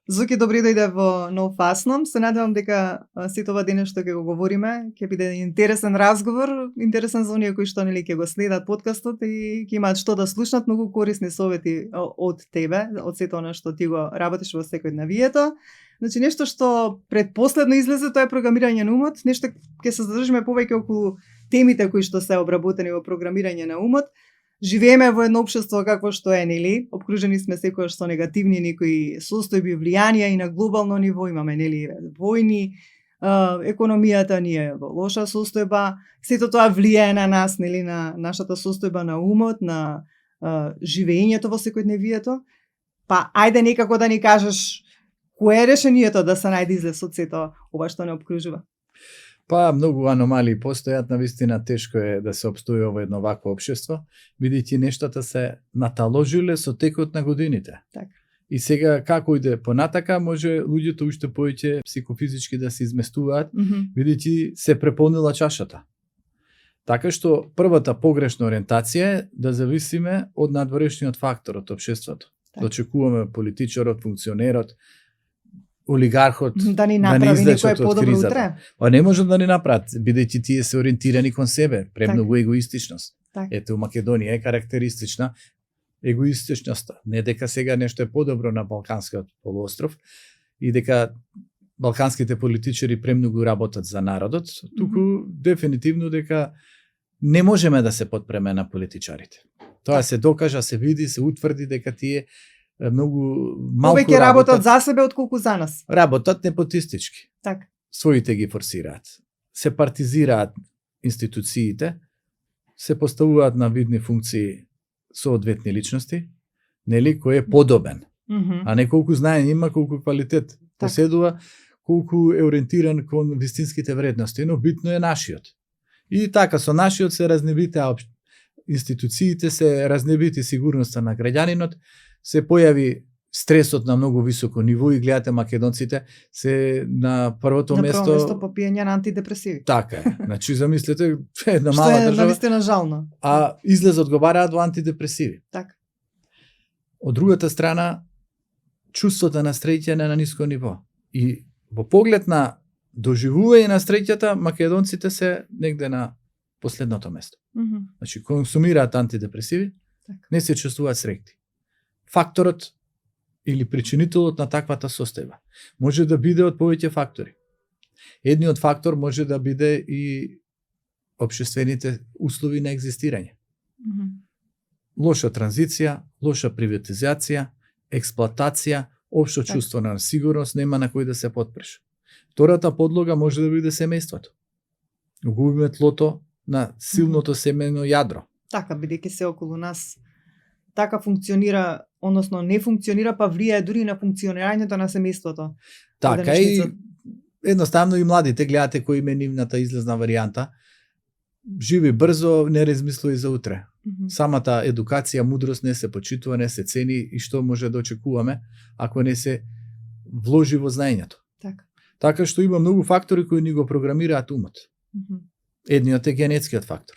Зуки, добри дојде во нов фасном. Се надевам дека сите ова дене што ќе го говориме ќе биде интересен разговор, интересен за оние кои што нели ќе го следат подкастот и ќе имаат што да слушнат, многу корисни совети од тебе, од сето она што ти го работиш во секојдневието. Значи нешто што предпоследно излезе, тоа е програмирање на умот, нешто ќе се задржиме повеќе околу темите кои што се обработени во програмирање на умот. Живееме во едно општество какво што е, нели? Обкружени сме секогаш со негативни некои состојби, влијанија и на глобално ниво имаме, нели, војни, економијата ни е во лоша состојба, сето тоа влијае на нас, нели, на нашата состојба на умот, на живеењето во секојдневието. Па ајде некако да ни кажеш кое е решението да се најде излез од сето ова што не обкружува? Па многу аномалии постојат, навистина тешко е да се опстои во едно вакво општество, бидејќи нештата се наталожиле со текот на годините. Така. И сега како иде понатака, може луѓето уште повеќе психофизички да се изместуваат, бидејќи се преполнила чашата. Така што првата погрешна ориентација е да зависиме од надворешниот фактор од општеството. Так. Да очекуваме политичарот, функционерот, олигархот да ни направи некое подобро утре. Па не можат да ни направат, бидејќи тие се ориентирани кон себе, премногу егоистичност. Так. Ето, Македонија е карактеристична егоистичноста. Не дека сега нешто е подобро на Балканскиот полуостров и дека балканските политичари премногу работат за народот, туку дефинитивно дека не можеме да се подпреме на политичарите. Тоа се докажа, се види, се утврди дека тие многу малку повеќе работат за себе отколку за нас. Работат непотистички. Така. Своите ги форсираат. Се партизираат институциите, се поставуваат на видни функции соодветни личности, нели, кој е подобен. А не колку знаење има, колку квалитет поседува, колку е ориентиран кон вистинските вредности, но битно е нашиот. И така со нашиот се разнебите институциите, се разнебити сигурноста на граѓанинот, се појави стресот на многу високо ниво и гледате македонците се на првото место. На прво место по пиење на антидепресиви. Така е. Значи замислете, една мала држава. Што е држава. навистина жално. А излез одговараат во антидепресиви. Така. Од другата страна, чувството на среќа на ниско ниво. И во поглед на доживување на среќата, македонците се негде на последното место. Значи консумираат антидепресиви, така. Не се чувствуваат среќни. Факторот или причинителот на таквата состојба може да биде од повеќе фактори. Едниот фактор може да биде и општествените услови на екзистирање. Лоша транзиција, лоша приватизација, експлоатација, општо чувство на сигурност, нема на кој да се потпреш. Втората подлога може да биде семејството. Губиме тлото на силното семено јадро. Така, бидејќи се околу нас така функционира, односно не функционира, па влијае дури на функционирањето на семејството. Така и едноставно и младите гледате кој им е нивната излезна варијанта. Живи брзо, не размислувај за утре. Самата едукација, мудрост не се почитува, не се цени и што може да очекуваме ако не се вложи во знаењето. Така што има многу фактори кои ни го програмираат умот. Едниот е генетскиот фактор.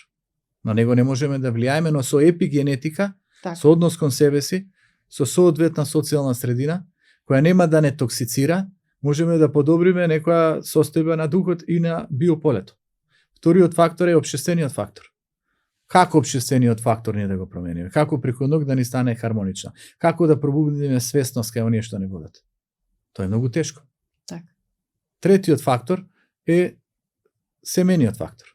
На него не можеме да влијаеме, но со епигенетика, со однос кон себе си, со соодветна социјална средина, која нема да не токсицира, можеме да подобриме некоја состојба на духот и на биополето. Вториот фактор е општествениот фактор. Како општествениот фактор ние да го промениме? Како преку ног да ни стане хармонично? Како да пробудиме свесност кај оние што не водат? Тоа е многу тешко. Так. Третиот фактор е семениот фактор.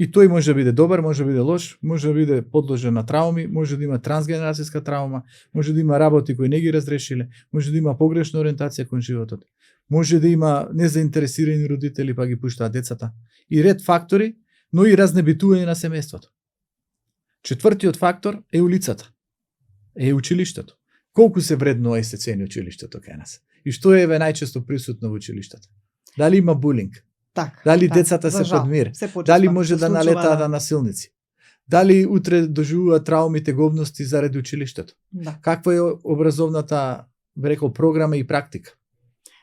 И тој може да биде добар, може да биде лош, може да биде подложен на трауми, може да има трансгенерацијска траума, може да има работи кои не ги разрешиле, може да има погрешна ориентација кон животот, може да има незаинтересирани родители па ги пуштаат децата. И ред фактори, но и разнебитување на семејството. Четвртиот фактор е улицата, е училиштето. Колку се вредно и се цени училиштето кај нас? И што е најчесто присутно во училиштето? Дали има булинг? Так, дали децата се под мир? Дали може да налетаат на насилници? Дали утре доживуваат трауми, тегобности заради училиштето? Каква е образовната, рекол, програма и практика?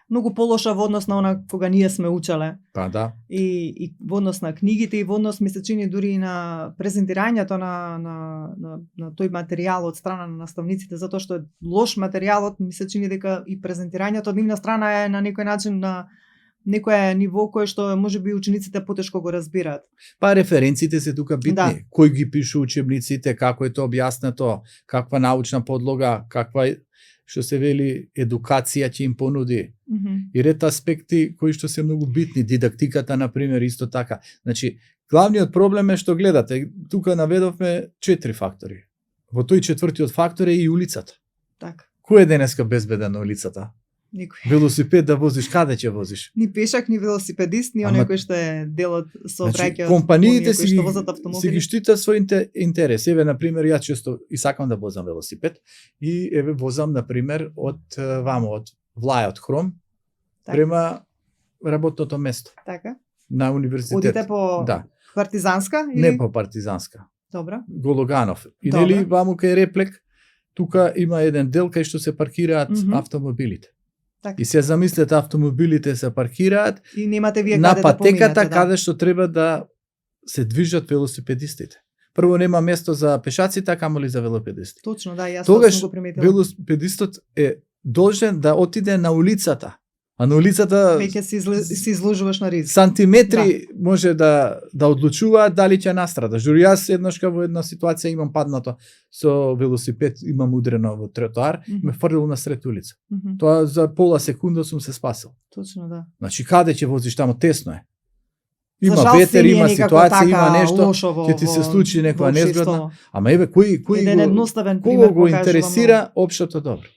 многу полоша во однос на она кога ние сме учеле. Па да. И во однос на книгите, и во однос ми се чини дури и на презентирањето на тој материјал од страна на наставниците, затоа што е лош материјалот, ми се чини дека и презентирањето од нивна страна е на некој начин на некое ниво кое што можеби учениците потешко го разбираат. Па референците се тука битни. Да. Кој ги пише учебниците, како е тоа објаснето, каква научна подлога, каква што се вели едукација ќе им понуди. И ред аспекти кои што се многу битни, дидактиката на пример исто така. Значи, главниот проблем е што гледате, тука наведовме 4 фактори. Во тој четвртиот фактор е и улицата. Така. Кој е денеска безбеден на улицата? Никој. Велосипед да возиш, каде ќе возиш? Ни пешак, ни велосипедист, ни Ама- оној кој што е дел од Значи, сообраќајот. компаниите оние си кои што ги, возат си автомобили. ги штитат свој интерес. Еве, например, ја често и сакам да возам велосипед и еве возам, например, од вамо, од Влајот Хром, Така. према работното место Така. на универзитет. Одите по Да, партизанска или не по партизанска. Добра. Гологанов. И Добра. нели ваму кај Реплек, тука има еден дел кај што се паркираат автомобилите. Така. И се замислете, автомобилите се паркираат И немате вие на каде да патеката поминете, каде што треба да се движат велосипедистите. Прво нема место за пешаците, а камоли за велосипедисти. Точно, да, јас Тогаш сум го приметила. велосипедистот е должен да отиде на улицата. А на улицата Веќе се изложуваш на ризик. сантиметри може да одлучуваат дали ќе настрада. Жури јас еднашка во една ситуација имам паднато со велосипед, имам удрено во тротоар, ме фрлило на сред улица. Тоа за пола секунда сум се спасил. Точно, да. Значи каде ќе возиш таму, тесно е. За Има жал, ветер, се не е има никако ситуација, така има нешто, лошо во- ќе ти се во- случи некоја во незгодна. општеството. Ама еве кој Еден го едноставен пример кого го покажува интересира многу. општото добро.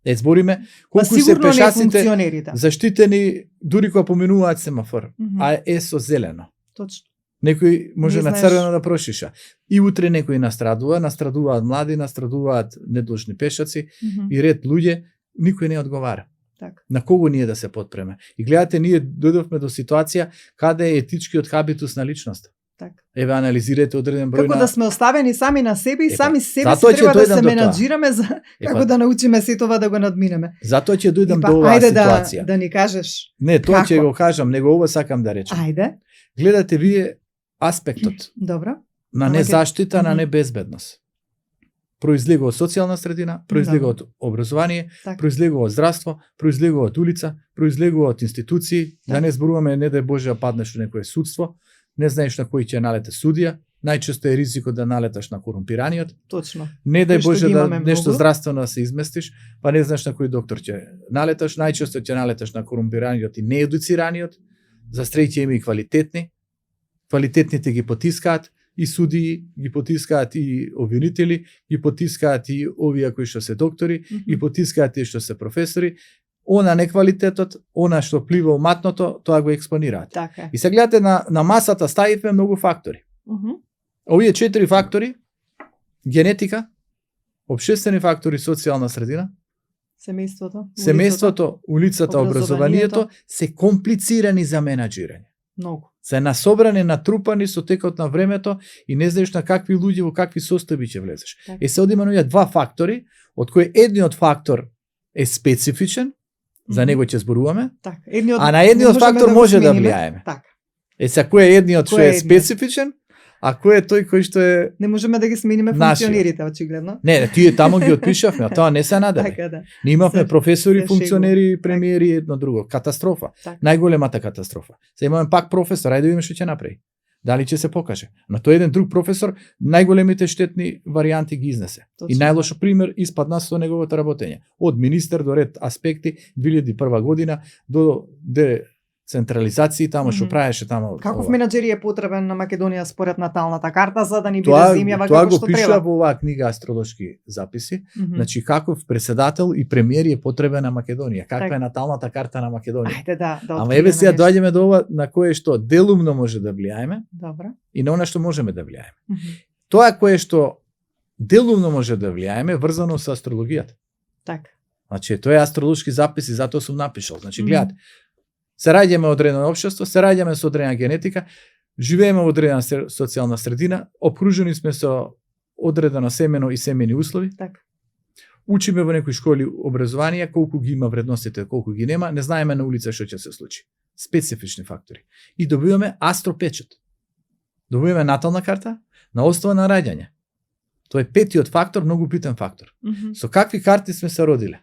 Збориме Па колку се сигурно не пешаците функционерите. заштитени дури кога поминуваат семафор, Мгм. а е со зелено. Точно. Некој може Не на знаеш. црвено да прошиша. И утре некои настрадуваат млади, настрадуваат недолжни пешаци и ред луѓе, никој не одговара. Така. На кого ние да се потпреме? И гледате, ние дојдовме до ситуација каде е етичкиот хабитус на личноста. Така. Еве анализирате одреден број Како на да сме оставени сами на себе и Епа, сами себе затоа се ќе треба да дојдам се до тоа. менаџираме за како да научиме се това да го надминеме. Затоа ќе дојдам Ипа, до оваа ајде ситуација. да ни кажеш. Не, тоа ќе како? го кажам, него ова сакам да речем. Ајде. Гледате вие аспектот Добро. на Ама ќе- незаштита, на Мгм. небезбедност. Произлегува од социјална средина, произлегува од образование, Така. произлегува од здравство, произлегува од улица, произлегува од институции, да Така. не зборуваме не дај Боже да паднеш во некое судство, не знаеш на кој ќе налете судија, најчесто е ризикот да налеташ на корумпираниот, Точно. не дај Кој што Боже ги да имаме нешто многу. здравствено да се изместиш, па не знаеш на кој доктор ќе налеташ, најчесто ќе налеташ на корумпираниот и неедуцираниот, за среќа има и квалитетни, квалитетните ги потискаат, и судии ги потискаат и обвинители, ги потискаат и овие кои што се доктори, и потискаат и што се професори. Она неквалитетот, она што плива уматното, тоа го експонираат. Така. И се гледате на масата ставивме многу фактори. Овие 4 фактори, генетика, општествени фактори, социјална средина, семејството, улицата, образованието, се комплицирани за менаџирање. Многу. Се насобрани, натрупани со текот на времето и не знаеш на какви луѓе, во какви состојби ќе влезеш. Така. Се одима на два фактори, од кои едниот фактор е специфичен, за него ќе зборуваме, Така. а на едниот фактор го може да смениме. влијаеме. Така. Са кој е едниот што Кој е е едниот? специфичен, а кој е тој кој што е... Не можеме да ги смениме Нашиот. функционерите, очигледно. Не, тие таму ги отпишавме, а тоа не се нададе. Така да. Ние имавме Се- професори, се функционери, премиери, едно друго. Катастрофа. Така. Најголемата катастрофа. Се имаме пак професор, ајде да видиме што ќе направи. Дали ќе се покаже. Но тој еден друг професор најголемите штетни варијанти ги изнесе. И Точно. најлошо пример испадна со неговото работење. Од министер до ред аспекти 2001 година до децентрализација таму што Мгм. правеше таму. Каков ова. менаџер е потребен на Македонија според наталната карта за да ни биде Тоа, земјава тоа како го што пишува треба? во оваа книга Астролошки записи. Мгм. Значи каков председател и премиер е потребен на Македонија, каква Така. е наталната карта на Македонија. Ајде да Ама откриеме еве сега нешто. доаѓаме до ова на кое што делумно може да влијаеме Добро. и на она што можеме да влијаеме. Мгм. Тоа кое што делумно може да влијаеме врзано со астрологијата. Така. Значи тоа е астролошки записи, затоа сум напишал. Значи Мгм. гледате, се раѓаме од одредено општество, се раѓаме со одредена генетика, живееме во одредена социјална средина, обкружени сме со одредено семено и семени услови. Така. учиме во некои школи образование, колку ги има вредностите, колку ги нема, не знаеме на улица што ќе се случи. Специфични фактори. И добиваме астропечат. Добиваме натална карта на основа на раѓање. Тоа е петиот фактор, многу битен фактор. Со какви карти сме се родиле?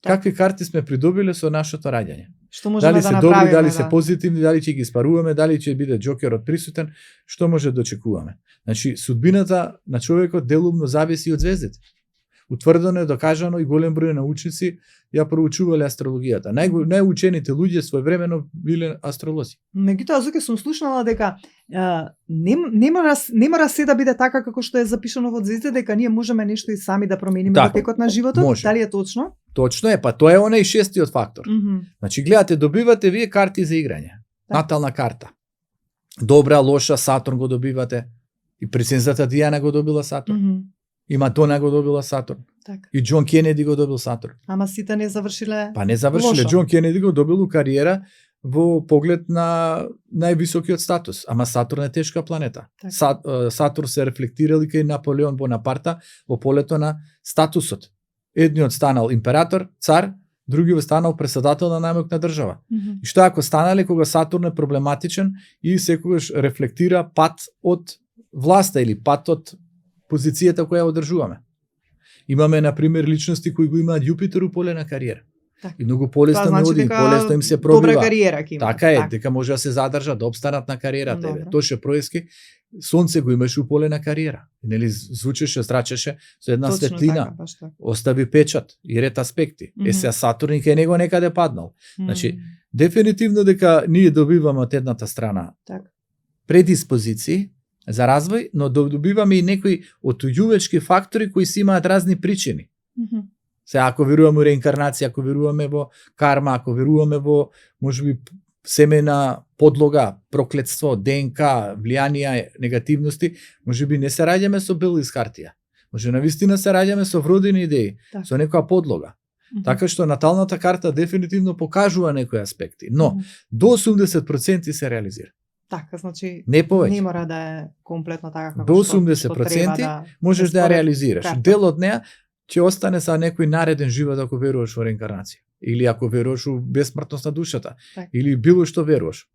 Какви карти сме придобиле со нашето раѓање? Што можеме дали да се направиме? добри, дали се позитивни, дали ќе ги спаруваме, дали ќе биде џокерот присутен, што може да очекуваме? Значи, судбината на човекот делумно зависи од звездите. Утврдено е, докажано и голем број научници ја проучувале астрологијата. Најучените луѓе своевремено биле астролози. Меѓутоа, Зуке, сум слушнала дека не мора се да биде така како што е запишано во звездите, дека ние можеме нешто и сами да промениме во текот на животот. Може. Дали е точно? Точно е, па тоа е онај шестиот фактор. Значи, гледате, добивате вие карти за играње. Натална карта. Добра, лоша, Сатурн го добивате. И принцезата Диана го добила Сатурн. И Мадона го добила Сатурн. Так. И Џон Кенеди го добил Сатурн. Ама сите не завршиле. Па не завршиле. лошо. Џон Кенеди го добил кариера во поглед на највисокиот статус. Ама Сатурн е тешка планета. Так. Сатурн се рефлектирал и кај Наполеон Бонапарта во полето на статусот. Едниот станал император, цар, другиот станал председател на најмоćна држава. И што ако станале кога Сатурн е проблематичен и секогаш рефлектира пат од власта или пат од позицијата која одржуваме. Имаме, например, личности кои го имаат Јупитер у поле на кариера. Так. И многу полесно не оди, полесно им се пробива. Добра кариера ќе има. Така е, дека може да се задржат, да обстанат на кариерата. Добро. Тоше Проески, Сонце го имаше у поле на кариера. Нели звучеше, зрачеше со една Точно светлина. така, баш така. Остави печат и ред аспекти. Сега Сатурн и кај него некаде паднал. Значи, дефинитивно дека ние добиваме од едната страна така. предиспозиции за развој, но добиваме и некои отуѓувачки фактори кои си имаат разни причини. Се ако веруваме во реинкарнација, ако веруваме во карма, ако веруваме во можеби семена подлога, проклетство, ДНК, влијанија, негативности, можеби не се раѓаме со бел из хартија. Може навистина се раѓаме со вродени идеи, Так. со некоја подлога. Така што наталната карта дефинитивно покажува некои аспекти, но до 80% се реализира. Така, значи Не повеќе. не мора да е комплетно така како До што 80% треба можеш да ја според реализираш. карта. Дел од неа ќе остане за некој нареден живот ако веруваш во реинкарнација. Или ако веруваш во бесмртност на душата. Так. Или било што веруваш.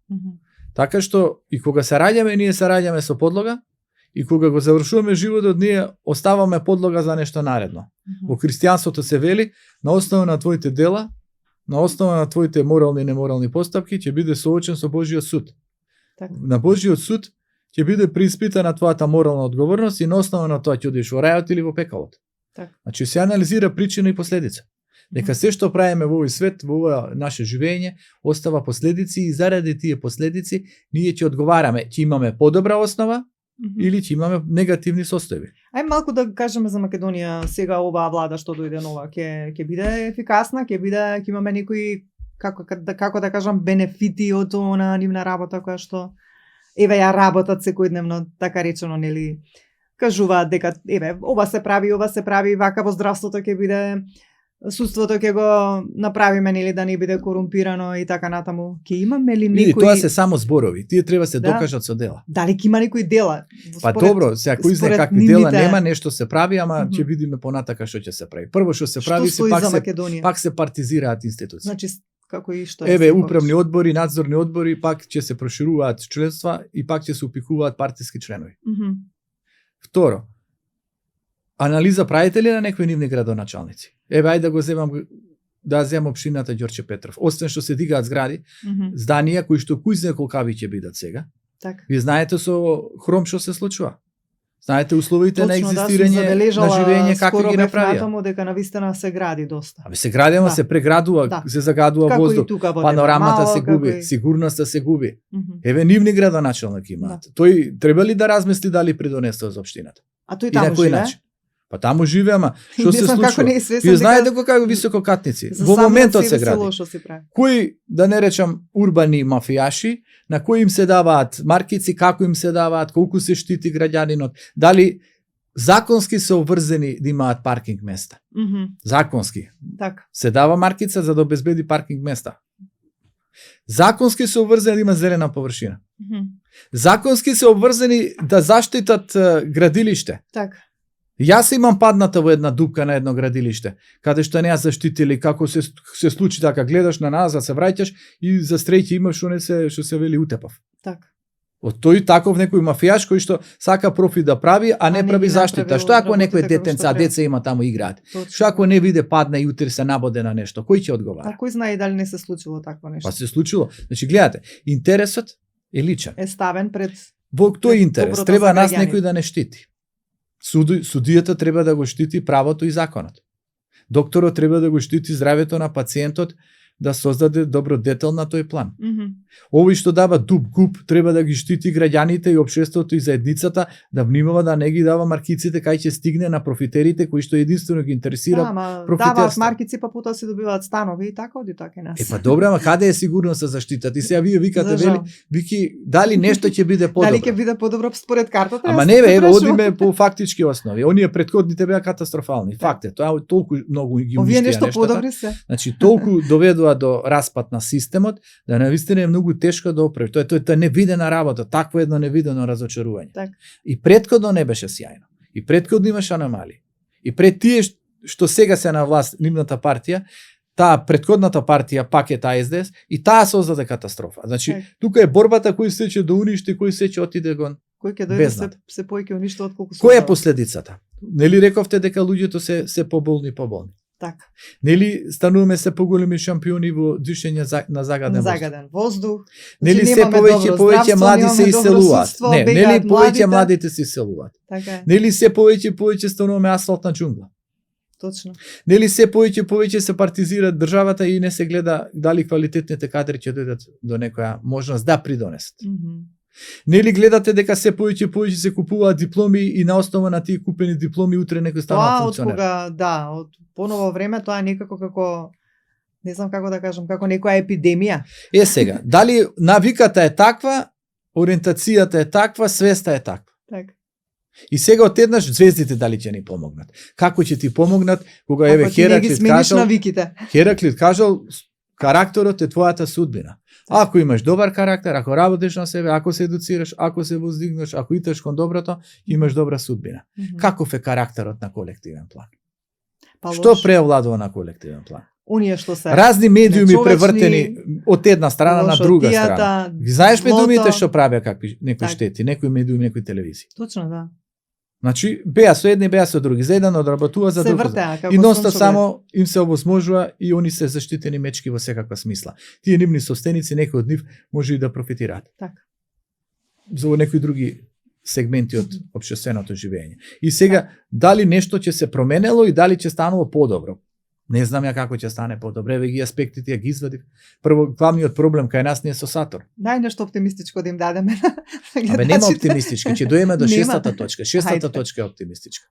Така што и кога се раѓаме, ние се раѓаме со подлога и кога го завршуваме животот, ние оставаме подлога за нешто наредно. Во христијанството се вели, на основа на твоите дела, на основа на твоите морални и неморални постапки, ќе биде соочен со Божиот суд. Така. На Божиот суд ќе биде преиспитана твојата морална одговорност и на основа на тоа ќе одиш во рајот или во пекалот. Така. Значи се анализира причина и последица. Дека се што правиме во овој свет, во ова наше живење, остава последици и заради тие последици ние ќе одговараме, ќе имаме подобра основа или ќе имаме негативни состојби. Ај малку да кажеме за Македонија сега, оваа влада што дојде нова, ќе биде ефикасна, ќе имаме некои како да кажам бенефити од она нивна работа која што еве ја работат секојдневно, така речено, нели, кажуваат дека еве ова се прави, вака во здравството ќе биде, судството ќе го направиме, нели, да не биде корумпирано и така натаму. Ќе имаме ли Види, некои тоа се само зборови. Тие треба се Да. докажат со дела. Дали ќе има некои дела? Па добро, сега кој знае според какви дела нивните- нема, нешто се прави, ама Мгм. ќе видиме понатака што ќе се прави. Прво што се прави Што се стои пак за се Македонија? пак се партизираат институции. Значи како и што е. Еве секогаш. управни одбори, надзорни одбори, пак ќе се прошируваат членства и пак ќе се упикуваат партиски членови. Мгм. Второ, анализа правите ли на некои нивни градоначалници? Еве ајде да го земам да земам општината Ѓорче Петров. Освен што се дигаат згради, Мгм. зданија кои што кој знае колкави ќе бидат сега. Така. Вие знаете со хром што се случува. Знаете условите на Точно, екзистирање сум на забележала, живење какви скоро ги бев направија. натаму дека навистина се гради доста. Абе се гради, ама Да. се преградува, Да. се загадува Како воздух. и тука во Панорамата Девер, се мало, губи, како и- сигурноста се губи. Мгм. Еве нивни градоначалник имаат. Тој треба ли да размисли дали придонесува за општината? А тој И на таму кој живее? начин? Па таму живее, ама што Не се знам како случува? не е свесен Вие дека знаете колку висококатници. за Во самиот моментот себе се гради. лошо се прави. Кои, да не речам, урбани мафијаши, на кои им се даваат маркици, како им се даваат, колку се штити граѓанинот, дали законски се обврзани да имаат паркинг места. Мгм. Законски. Така. Се дава маркица за да обезбеди паркинг места. Законски се обврзани да има зелена површина. Мгм. Законски се обврзани да заштитат градилиште. Така. Јас имам падната во една дупка на едно градилиште, каде што не ја заштитили, како се случи така, гледаш на назад, се враќаш и за среќа имаш што се вели утепав. Така. Од тој таков некој мафијаш кој што сака профит да прави, а не прави заштита. Што ако некој детенца, деца има таму играат? Што ако не виде падне и утре се набоде на нешто? Кој ќе одговара? А кој знае дали не се случило такво нешто? Па се случило. Значи гледате, интересот е личен. Е ставен пред Во тој интерес треба нас некој да не штити. Судијата треба да го штити правото и законот. Докторот треба да го штити здравјето на пациентот, да создаде добродетел на тој план. Овој што дава дуб-губ треба да ги штити граѓаните и општеството и заедницата, да внимава да не ги дава маркиците кај ќе стигне на профитерите кои што единствено ги интересира профитерство. Даваат маркици, па потоа се добиваат станови и така оди така нас. Па добре, ама каде е сигурност за заштитата? И сега вие викате, вики, дали нешто ќе биде подобро? Дали ќе биде подобро според картата? Ама не бе, одиме по фактички основи. Оние претходните беа катастрофални. Факт е, тоа толку многу ги уништија овие нешто нештата. подобри се. Значи толку доведува до распад на системот, да навистина е многу тешко да оправи. Тоа е невидена работа, такво едно невидено разочарување. Так. И претходно не беше сјајно. И претходно имаше аномалии. И пред тие што сега се на власт, нивната партија, таа претходната партија пак е таа СДС и таа создаде катастрофа. Значи, тука е борбата кој се ќе да уништи, кој се ќе отиде гон. Кој ќе дојде се појќе уништи отколку се. Која е последицата? Нели рековте дека луѓето се поболни. Така. Нели стануваме се поголеми шампиони во дишење на загаден воздух. Нели се повеќе млади се иселуваат. Нели повеќе младите се иселуваат. Така. Нели се повеќе стануваме асфалтна џунгла. Точно. Нели се повеќе се партизира државата и не се гледа дали квалитетните кадри ќе дојдат до некоја можност да придонесат. Нели гледате дека се повеќе се купуваат дипломи и на основа на тие купени дипломи утре некој станува функционер? Од поново време тоа е некако како, не знам како да кажам, како некоја епидемија. Сега, дали навиката е таква, ориентацијата е таква, свеста е таква. Така. И сега одеднаш звездите дали ќе ни помогнат. Како ќе ти помогнат кога еве Хераклит кажал карактерот е твојата судбина. Ако имаш добар карактер, ако работиш на себе, ако се едуцираш, ако се воздигнеш, ако иташ кон доброто, имаш добра судбина. Каков е карактерот на колективен план? Што преовладува на колективен план? Оние што се разни медиуми превртени од една страна на друга страна. Ги знаеш медиумите што правеа какви некои штети, некои медиуми, некои телевизии. Точно, да. Значи, беа со едни, беа со други. За еден одработува, за друг. И носта само им се овозможува и они се заштитени мечки во секаква смисла. Тие нивни собственици, некои од нив може и да профитираат. Така. За некои други сегменти од општественото живење. И сега, дали нешто ќе се променело и дали ќе станува подобро? Не знам ја како ќе стане подобро. Еве ги аспектите ја ги извадив. Прво, главниот проблем кај нас не е со Сатурн. Дај нешто оптимистичко да им дадеме. Абе нема оптимистички, ќе доеме до шестата точка. Шестата точка е оптимистичка.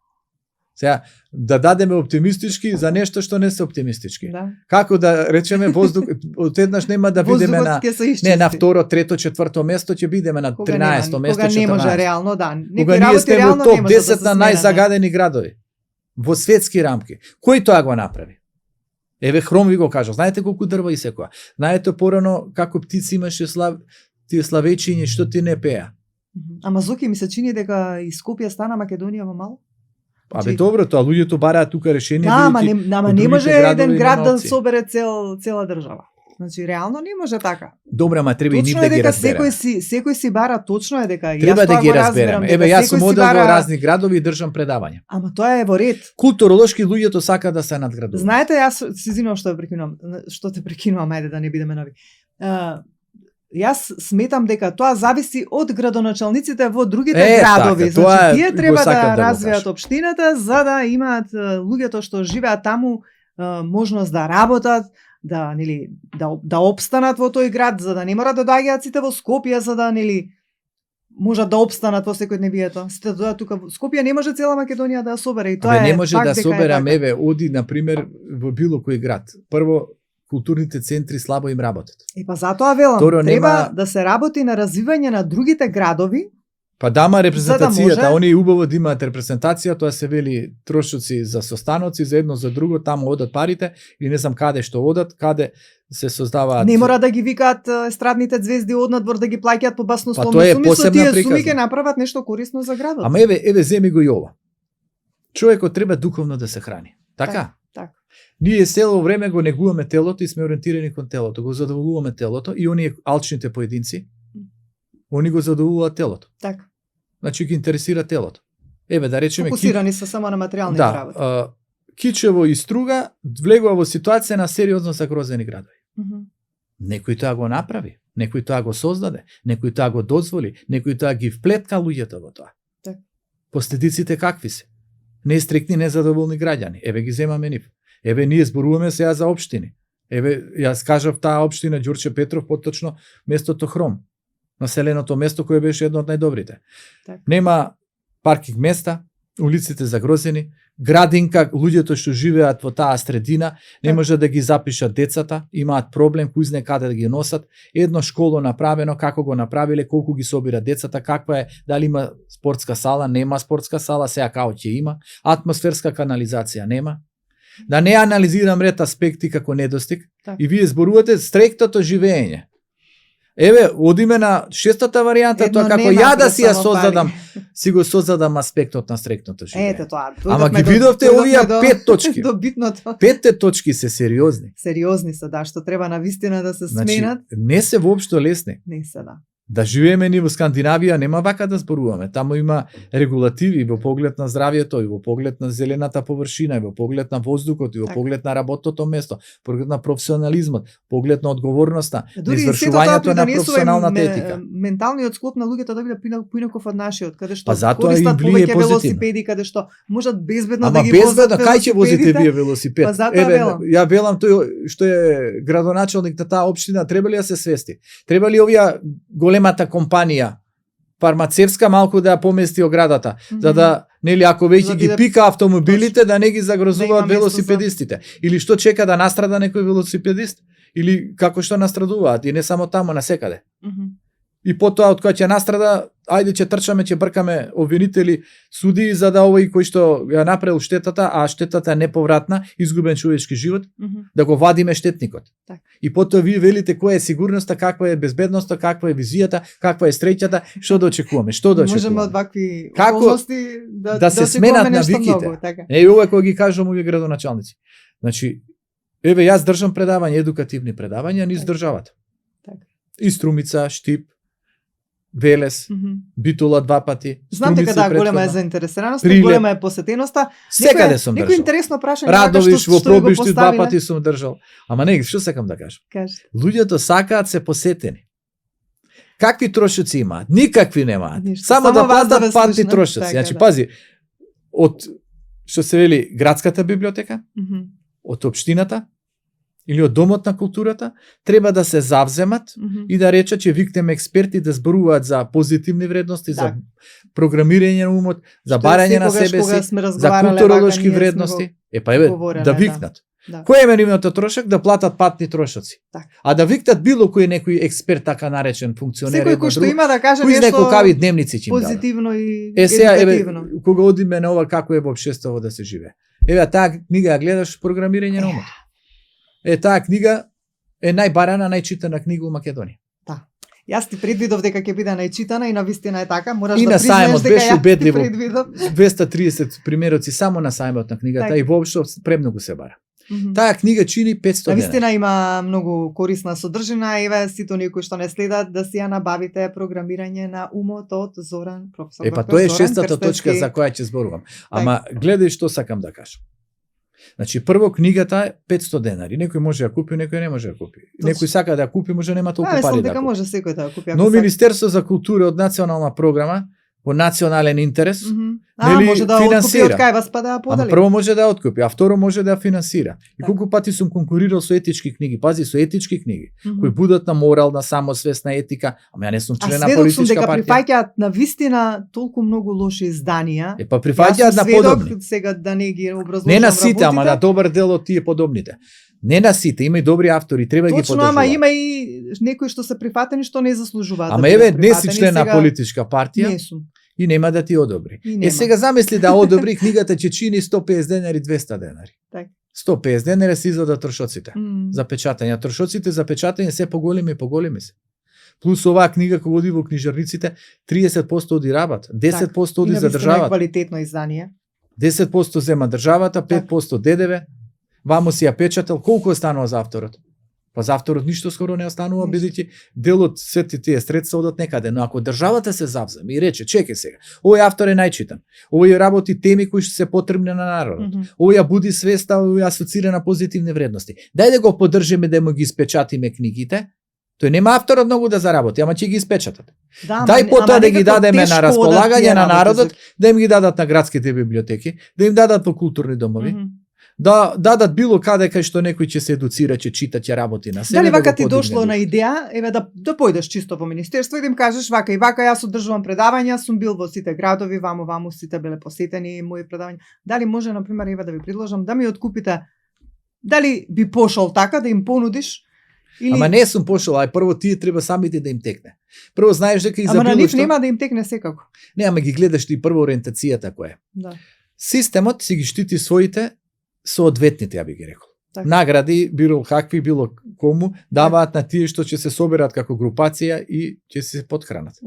Сега, да дадеме оптимистички за нешто што не се оптимистички. Да. Како да речеме воздух, одеднаш нема да бидеме на второ, трето, четврто место, ќе бидеме на 13-то место, 14-то. Кога не може реално, да. Кога ние сме во топ 10 на најзагадени градови. Во светски рамки. Кој тоа го направи? Еве Хром ви го кажа, знаете колку дрва исекоа. Знаете порано како птици имаше тие славејчиња што ти не пеа. Ама Зоки ми се чини дека и Скопје стана Македонија во мало. Абе добро, тоа луѓето бараат тука решение. Ама не може еден град да собере цела држава. Значи реално не може така. Добре, ама треба и нив да ги разбереме. Секој си бара, точно е дека треба да ги разбереме. Еве јас сум одел во разни градови и држам предавања. Ама тоа е во ред. Културолошки луѓето сака да се надградуваат. Знаете, јас се извинувам што те прекинувам, ајде да не бидеме нови. Јас сметам дека тоа зависи од градоначалниците во другите градови. Така, значи тие треба да развијат општината за да имаат луѓето што живеат таму можност да работат, да опстанат во тој град, за да не мора да доаѓаат сите во Скопје, за да можат да опстанат во секојдневието. Сите доаѓаат тука во Скопје, не може цела Македонија да ја собере и тоа е. Не може да соберам, еве, оди на пример во било кој град. Прво, културните центри слабо им работат. И па затоа велам, треба да се работи на развивање на другите градови. Па дама репрезентацијата, они убаво да имаат репрезентација, тоа се вели трошоци за состаноци, за едно за друго, таму одат парите и не знам каде што одат, каде се создаваат. Не мора да ги викаат естрадните звезди однадвор да ги плаќаат по баснословни суми, со тие суми ќе направат нешто корисно за градот. Ама еве земи го и ова. Човекот треба духовно да се храни. Така? Така. Ние цело време го негуваме телото и сме ориентирани кон телото, го задоволуваме телото и оние алчните поединци, они го задоволуваат телото. Така. Значи ги интересира телото. Еве да речеме фокусирани се само на материјални работи. Кичево и Струга влегува во ситуација на сериозно загрозени градови. Некој тоа го направи, некој тоа го создаде, некој тоа го дозволи, некој тоа ги вплетка луѓето во тоа. Так. Последиците какви се? Нестрикни, незадоволни граѓани. Еве ги земаме нив. Еве ние зборуваме сега за општини. Еве јас кажав таа општина Ѓурче Петров, поточно местото Хром, населеното место кое беше едно од најдобрите. Так. Нема паркинг места, улиците загрозени, градинка, луѓето што живеат во таа средина не може да ги запишат децата, имаат проблем кој знае каде да ги носат. Едно школо направено, како го направиле, колку ги собира децата, каква е, дали има спортска сала, нема спортска сала, сега као ќе има, атмосферска канализација нема. Да не анализирам ред аспекти како недостиг, и вие зборувате стректото живење. Еве, одиме на шестата варијанта, тоа како ја да си ја создадам, си го создадам аспектот на стректното живење. Ето тоа. Ама ги видовте овие 5 точки. До битното. 5 точки се сериозни. Сериозни се, да, што треба навистина да се Значи, сменат. не се воопшто лесни. Не се, да. Да живееме ни во Скандинавија, нема вака да зборуваме. Таму има регулативи во поглед на здравјето, и во поглед на зелената површина, и во поглед на воздухот, и во поглед на работното место, поглед на професионализмот, поглед на одговорноста, на извршувањето на професионалната етика. Менталниот склоп на луѓето да биде поинаков од нашиот, каде што користат повеќе велосипеди, каде што можат безбедно да ги возат. Ама безбедно, кај ќе возите вие велосипед? Еве, ја велам тој што е градоначалник на таа општина, треба ли да се свести? Треба ли овие големата компанија фармацевска малку да ја помести оградата, за да, нели, ако веќе ги пика автомобилите, да не ги загрозуваат велосипедистите. Или што чека да настрада некој велосипедист? Или како што настрадуваат, и не само таму, насекаде. И потоа од која ќе настрада, ајде ќе трчаме, ќе бркаме обвинители, суди, за да овој кој што ја направил штетата, а штетата е неповратна, изгубен човечки живот, да го вадиме штетникот. Так. И потоа вие велите која е сигурноста, каква е безбедноста, каква е визијата, каква е среќата, што да очекуваме, што да очекуваме. Можеме од вакви околности да се сменат навиките. Ова кога ги кажам овие градоначалници. Значи, еве јас држам предавања, едукативни предавања низ државата. И Струмица, Штип, Велес, Битола 2 пати. Знам дека да, голема е заинтересираноста, голема е посетеноста. Секаде сум држал. Некој интересно прашање Радовиш во Пробишти 2 пати сум држал. Ама не, што сакам да кажам? Луѓето сакаат се посетени. Какви трошоци имаат? Никакви немаат. Само да платат патни трошоци. Значи, пази, од што се вели градската библиотека, од општината, или од домот на културата, треба да се завземат и да речат че викнеме експерти да зборуваат за позитивни вредности, за програмирање на умот, за барање на себе си, за културолошки вредности. Па еве, да викнат. Кој е менивното трошок? Да платат патни трошоци. А да викнат било кој некој експерт, така наречен функционер, секој кој што има да каже нешто какави дневници ќе им позитивно и едукативно. Кога одиме на ова како е во општеството да се живее. Еве таа книга ја гледаш, програмирање на умот. Таа книга е најбарана, најчитана книга у Македонија. Да. Јас ти предвидов дека ќе биде најчитана и навистина е така, мораш и да признаеш дека беше убедливо. 230 примероци само на сајмот на книгата и воопшто премногу се бара. Таа книга чини 500 дена. Навистина има многу корисна содржина, еве сите оние кои што не следат да си ја набавите програмирање на умот од Зоран, професор. Па тоа е шестата точка за која ќе зборувам. Ама гледај што сакам да кажам. Значи, прво книгата е 500 денари. Некој може да купи, некој не може да купи. Некој сака да купи, може нема толку пари да купи. Може секој да купи. Но Министерство за култура од национална програма по национален интерес, нели, може да финансира. Откупи од кај вас па да ја подели. Ама прво може да ја откупи, а второ може да ја финансира. И колку пати сум конкурирал со етички книги, пази, со етички книги, кои будат на морал, на самосвест, на етика, ама ја не сум член на политичка партија. А прифаќаат на вистина толку многу лоши изданија. Па прифаќаат на подобни. Сега да не ги образложам. Не на сите, ама на добар дел од тие подобните. Не на сите, има и добри автори, треба ги поддржуваат. Точно, ама има и некои што се прифатени што не заслужуваат. Ама еве, не си член на политичка партија. Не сум. И нема да ти одобри. Сега замисли да одобри книгата ќе чини 150 денари, 200 денари. Так. 150 денари се изода трошоците. За печатање. Трошоците за печатање се поголеми и поголеми се. Плюс оваа книга кога оди во книжарниците, 30% оди рабат, 10% оди за државата. Квалитетно издание. 10% зема државата, 5% ДДВ, вамо си ја печател, колку останува за авторот? Па за авторот ништо скоро не останува, бидејќи дел од сите тие средства одат некаде. Но ако државата се завземе и рече, чекај сега, овој автор е најчитан, овој работи теми кои што се потребни на народот, овој ја буди свеста, овој ја асоцира на позитивни вредности. Дај да го поддржиме да му ги испечатиме книгите. Тој нема авторот многу да заработи, ама ќе ги испечатат. Дај потоа да ги дадеме на располагање на народот, да им ги дадат на градските библиотеки, да им дадат во културни домови. Да дадат било каде кај што некој ќе се едуцира, ќе чита, ќе работи на себе. Дали вака ти дошло на идеја, еве да појдеш чисто по министерство и да им кажеш вака и вака, јас одржувам предавања, сум бил во сите градови, ваму сите биле посетени мои предавања. Дали може на пример еве да ви предложам да ми откупите, дали би пошол така да им понудиш? Или... Ама не сум пошол, ај прво тие треба самите да им текне. Прво знаеш дека и за било што... Ама на нив што... нема да им текне секако. Не, ама ги гледаш ти прво ориентацијата која е. Да. Системот си ги штити своите соодветните, ја би ги рекол. Так. Награди, било какви, било кому, даваат на тие што ќе се соберат како групација и ќе се подхранат.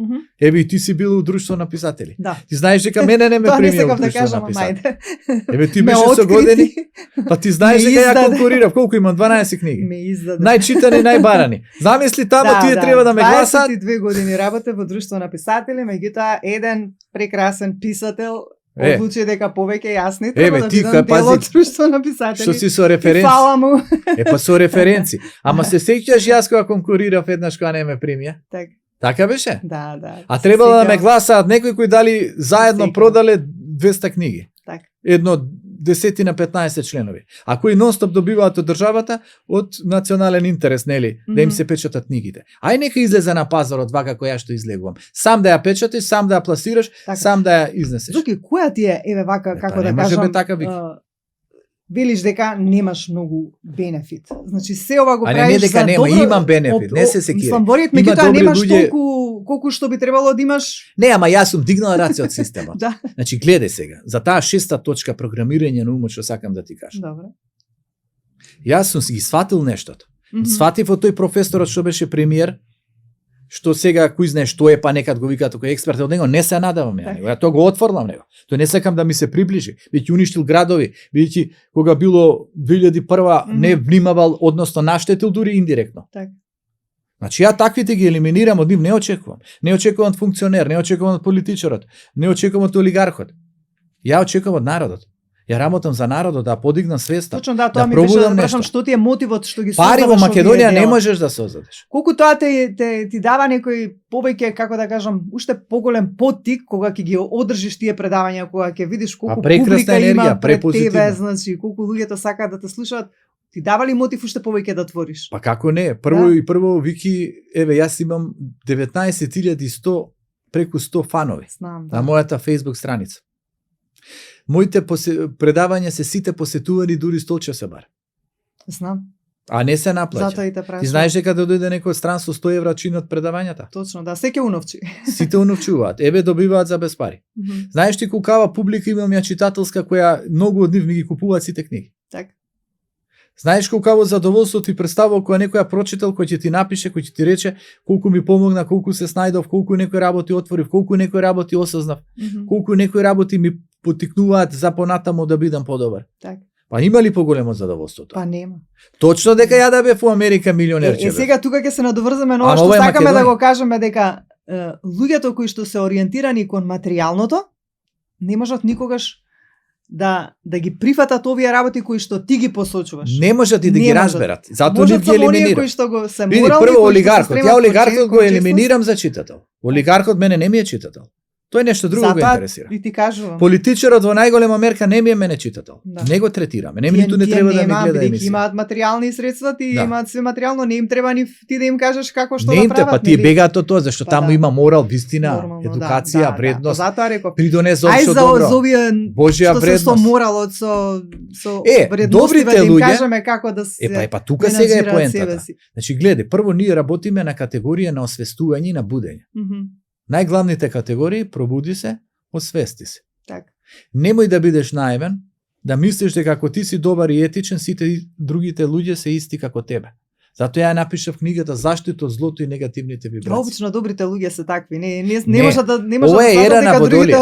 Еве и ти си бил у друштво на писатели. Да. Ти знаеш дека мене не ме примија у друштво на писатели. Еве ти беше со години, па ти знаеш дека ја конкурирав, колку имам 12 книги. Ме издаде. Најчитани, најбарани. Замисли тамо тие треба да ме гласат. 22 години работев во друштво на писатели, меѓутоа еден прекрасен писател одлучи дека повеќе јас не треба да бидам дел од друштво на писатели. Што си со референци? Фала му. Па со референци. Ама се сеќаш јас кога конкурирав еднаш кога не ме примија? Така беше? Да. А требало да ме гласаат некои кои дали заедно продале 200 книги. Така. Едно 10 на 15 членови. А кои нонстоп добиваат од државата од национален интерес, нели, да им се печатат книгите. Ај нека излезе на пазарот вака која што излегувам. Сам да ја печатиш, сам да ја пласираш, така. Сам да ја изнесеш. Дуки, која ти е, еве вака, како да кажам, така велиш дека немаш многу бенефит. Значи се ова го правиш за добро. Нема, имам бенефит, не се секири. Слаборијат, меѓутоа немаш толку колку што би требало да имаш. Не, ама јас сум дигнал рација од системот. Да. Значи гледај сега, за таа 6-та точка програмирање на умот што сакам да ти кажам. Добро. Јас сум ги сватил нештото. Сватив од тој професорот што беше премиер, што сега кој знае што е, па некад го викаат кој експерт од него, не се надавам ја него. Ја тоа го отворлам него. Тоа не сакам да ми се приближи, бидејќи уништил градови, бидејќи кога било 2001 не внимавал, односно наштетил дури индиректно. Так. Значи ја таквите ги елиминирам, од нив не очекувам. Не очекувам од функционер, не очекувам од политичарот, не очекувам од олигархот. Ја очекувам од народот. Ја работам за народот, да подигнам свеста. Точно да, тоа ми беше да прашам што ти е мотивот што ги создаваш. Пари во Македонија не можеш да создадеш. Колку тоа ти дава некој повеќе, како да кажам, уште поголем поттик кога ќе ги одржиш тие предавања, кога ќе видиш колку публика има пред тебе, значи колку луѓето сакаат да те слушаат. Ти дава ли мотив уште повеќе да твориш? Па како не? Прво Вики, еве јас имам 19.100 преку 100 фанови на мојата Facebook страница. Моите предавања се сите посетувани, дури Столче се бар. Знам. А не се наплаќа. Затоа и те прашувам. Ти знаеш дека да дојде некој стран со 100 евра чинат предавањата? Точно, да, секој уновчи. Сите уновчуваат, еве добиваат за без пари. Знаеш ти колкава публика имам ја читателска која многу од нив ми ги купуваат сите книги. Така. Знаеш колкаво задоволство ти представува кога некоја прочитал, кој ќе ти напише, кој ќе ти рече колку ми помогна, колку се снајдов, колку некои работи отворив, колку некои работи осознав, колку некои работи ми потикнуваат за понатаму да бидам подобар. Така. Па има ли поголемо задоволство тоа? Па нема. Точно дека ја да бев во Америка милионерче. Сега тука ќе се надоврзаме на ова што сакаме да го кажеме, дека луѓето кои што се ориентирани кон материјалното не можат никогаш да ги прифатат овие работи кои што ти ги посочуваш. Не можат и да ги разберат. Затоа нив ги елиминирам. Кои што го се морални, прво олигархот. Ја олигархот го елиминирам за читател. Олигархот мене не ми е читател. Тој нешто друго го интересира. И ти кажувам. Политичарот во најголема мерка не ми е мене читател. Да. Не го третираме. Ниту не треба да ми гледа емисија. Имаат материјални средства, ти имаат све материјално, не им треба ни ти да им кажеш како што да прават. Не им па тие бегаат од тоа, зашто таму има морал, вистина, едукација, вредност. Затоа реков. Придонес општо добро. Божја вредност. Со моралот, со добрите да им луѓе кажеме како да се па тука сега е поентата. Значи гледај, прво ние работиме на категорија на освестување и на будење. Најглавните категории пробуди се, освести се. Так. Немој да бидеш наивен, да мислиш дека ако ти си добар и етичен, сите другите луѓе се исти како тебе. Затоа ја напишав книгата Заштита од злото и негативните вибрации. Обично добрите луѓе се такви. Не Не. може да Ова е ера на другите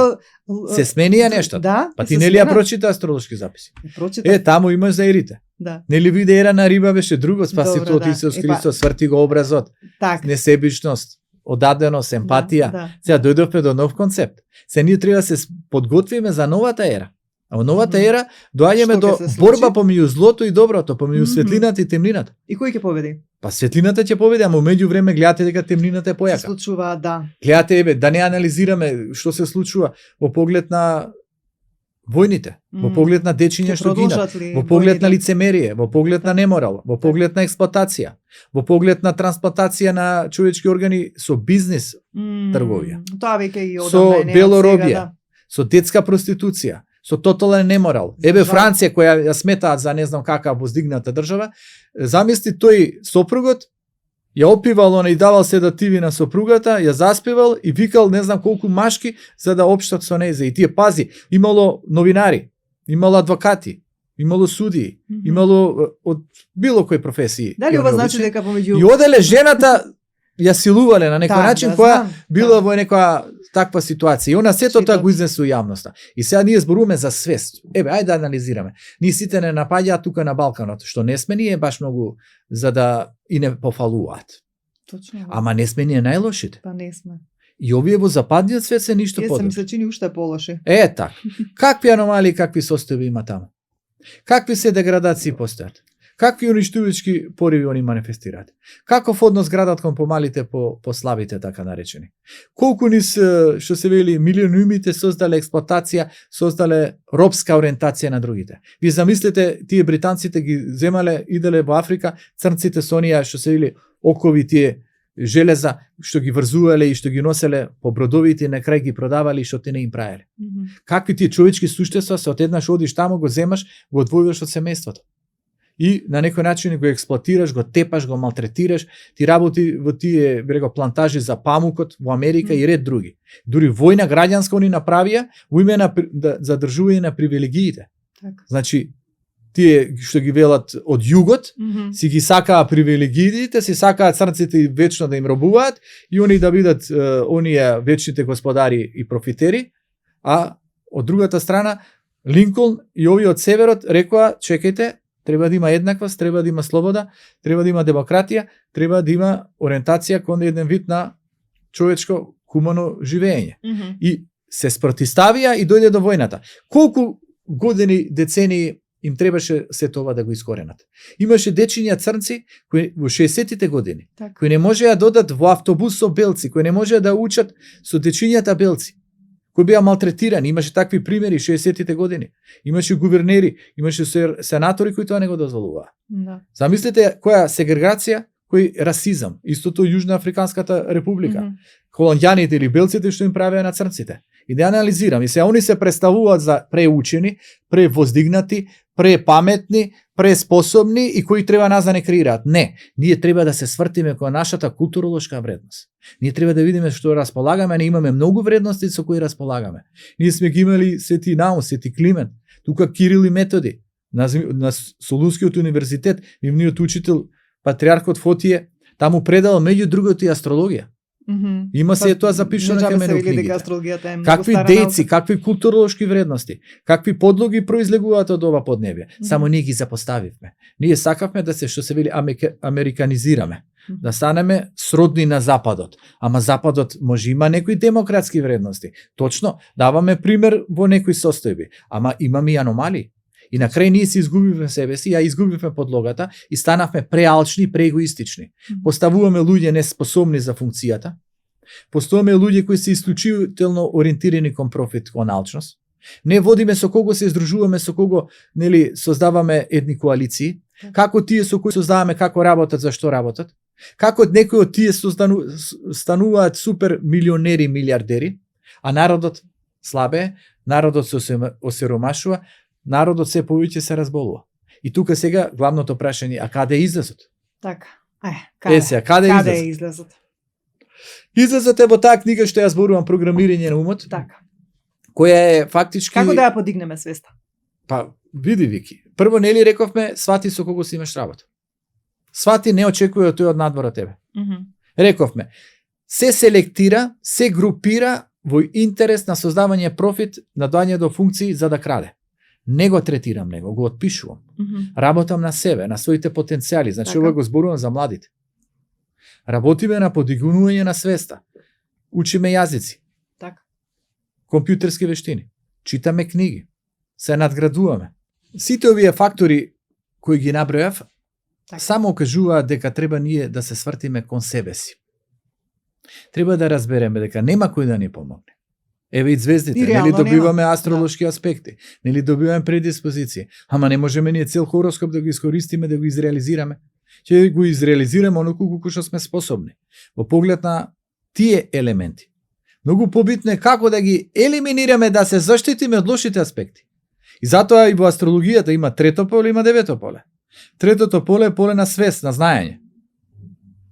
Се сменија нештата. Да. Па ти нели ја прочита астролошки записи? Прочита. Таму имаш за ерите. Да. Нели виде ера на риба беше друго, спаси Добро, тоа да. Исус Христос, сврти го образот, Так. несебичност, одаденост, емпатија. Да. Сега дојдовме до нов концепт. Се ние треба да се подготвиме за новата ера. А во новата ера доаѓаме Што до ќе се случи? борба помеѓу злото и доброто, помеѓу Мгм. светлината и темнината. И кој ќе победи? Па светлината ќе победи, ама меѓу време гледате дека темнината е Се појака. случува, да. Гледате, да не анализираме што се случува во поглед на војните, во поглед на дечиња Ќе што гинат, продолжат ли во поглед на војните? лицемерие, во поглед на неморал, во поглед на експлоатација, во поглед на трансплантација на човечки органи со бизнис, трговија. Тоа веќе и Со одамна не белоробие. од сега, да. со детска проституција, со тотален неморал. Еве Жал. Франција која ја сметаат за не знам каква воздигната држава, замисли тој сопругот ја опивал, и давал седативи на сопругата, ја заспевал и викал не знам колку машки за да општат со нејзе. И тие пази, имало новинари, имало адвокати, имало судии, имало од било кој професии. Дали ова значи дека И помеѓу оделе жената ја силувале на некој начин која знам, била во некоја таква ситуација. И она сето тоа Читав. го изнесу јавноста. И сега ние зборуваме за свест. Еве, ајде да анализираме. Ние сите не напаѓаат тука на Балканот, што не сме ние баш многу за да и не пофалуваат. Точно. Ама не сме ние најлошите. Па не сме. И овие во западниот свет се ништо Тие се ми подобро. се чини уште полоши. Така. Какви аномалии, какви состојби има таму? Какви се деградации постојат? Какви уништувачки пориви они манифестираат? Каков однос градат кон помалите, по слабите, така наречени? Колку низ, што се вели, милионумите создале експлоатација, создале робска ориентација на другите. Ви замислете, тие британците ги земале, иделе во Африка, црнците со оние, што се вели, окови тие железа, што ги врзувале и што ги носеле по бродовите и на крај ги продавале и што те не им правеле. Какви тие човечки суштества се одеднаш одиш таму, го земаш, го одвојуваш од семејството. И на некој начин го експлоатираш, го тепаш, го малтретираш, ти работи во тие плантажи за памукот во Америка и ред други. Дури војна граѓанска они направија во име на задржување на привилегиите. Така. Значи, тие што ги велат од југот, си ги сакаа привилегиите, си сакаат црнците вечно да им робуваат и они да бидат оние вечните господари и профитери, а од другата страна Линколн и овие од северот рекоа, чекајте, треба да има еднаквост, треба да има слобода, треба да има демократија, треба да има ориентација кон еден вид на човечко хумано живење. И се спротиставија и дојде до војната. Колку години, децении им требаше се тоа да го искоренат. Имаше дечиња црнци кои во 60-тите години, кои не можеа да одат во автобус со белци, кои не можеа да учат со дечињата белци, кои беа малтретирани. Имаше такви примери 60-тите години. Имаше гувернери, имаше сенатори кои тоа не го дозволуваа. Да. Замислете која сегрегација, кој расизам, истото Јужноафриканската република. Колонјаните или белците што им правеа на црнците. И да анализирам, и се они се представуваат за преучени, превоздигнати, препаметни, преспособни и кои треба нас да не креираат. Не, ние треба да се свртиме кон нашата културолошка вредност. Ние треба да видиме што располагаме, не имаме многу вредности со кои располагаме. Ние сме ги имали Свети Наум, Свети Климент, тука Кирил и Методи, на Солунскиот универзитет, нивниот учител, патриархот Фотие, таму предал меѓу другото и астрологија. Има се тоа запишано кај мене во книгите. Какви дејци, какви културолошки вредности, какви подлоги произлегуваат од ова поднебје. Само ние ги запоставивме. Ние сакавме да се, што се вели, американизираме. Да станеме сродни на Западот. Ама Западот може има некои демократски вредности. Точно, даваме пример во некои состојби. Ама имаме и аномалии. И на крај ние се изгубивме себе си, ја изгубивме подлогата и станавме преалчни, преегоистични. Поставуваме луѓе неспособни за функцијата. Поставуваме луѓе кои се исклучително ориентирани кон профит, кон алчност. Не водиме со кого се издружуваме, со кого нели создаваме едни коалиции. Како тие со кои создаваме, како работат, зашто работат. Како некои од тие стануваат супер милионери, милиардери, а народот слабе, народот се осиромашува, народот се повеќе се разболува. И тука сега главното прашање, а каде е излезот? Така. Каде е излезот? Излезот е во таа книга што ја зборувам, програмирање на умот. Така. Која е фактички... Како да ја подигнеме свеста? Па, види, Вики. Прво, нели рековме, свати со кого си имаш работа. Свати не очекува тој од надвор од тебе. Рековме, се селектира, се групира во интерес на создавање профит, на доаѓање до функции за да краде. Не го третирам него, го отпишувам. Работам на себе, на своите потенцијали. Значи, ова го зборувам за младите. Работиме на подигнување на свеста. Учиме јазици. Така. Компјутерски вештини. Читаме книги. Се надградуваме. Сите овие фактори кои ги набројав, само окажуваат дека треба ние да се свртиме кон себе си. Треба да разбереме дека нема кој да ни помогне. Еве и звездите, нели добиваме астролошки аспекти, нели добиваме предиспозиции, ама не можеме ние цел хороскоп да го искористиме, да го изреализираме. Ќе го изреализираме оноку колку што сме способни. Во поглед на тие елементи. Многу побитно е како да ги елиминираме, да се заштитиме од лошите аспекти. И затоа и во астрологијата има трето поле, има девето поле. Третото поле е поле на свест, на знаење.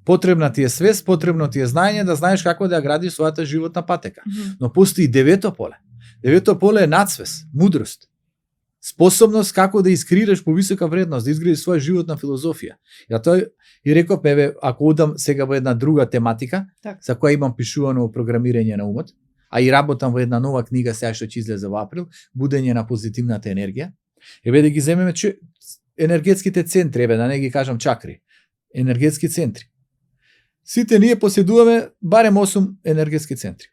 Потребна ти е свест, потребно ти е знаење да знаеш како да ја градиш својата животна патека. Но постои девето поле. Девето поле е надсвест, мудрост. Способност како да искреираш повисока вредност, да изградиш своја животна филозофија. Ја тој и реков, еве, ако одам сега во една друга тематика, за која имам пишувано програмирање на умот, а и работам во една нова книга сега што ќе излезе во април, будење на позитивната енергија. Еве да ги земеме енергетските центри, еве да не ги кажам чакри, енергетски центри. Сите ние поседуваме барем 8 енергетски центри.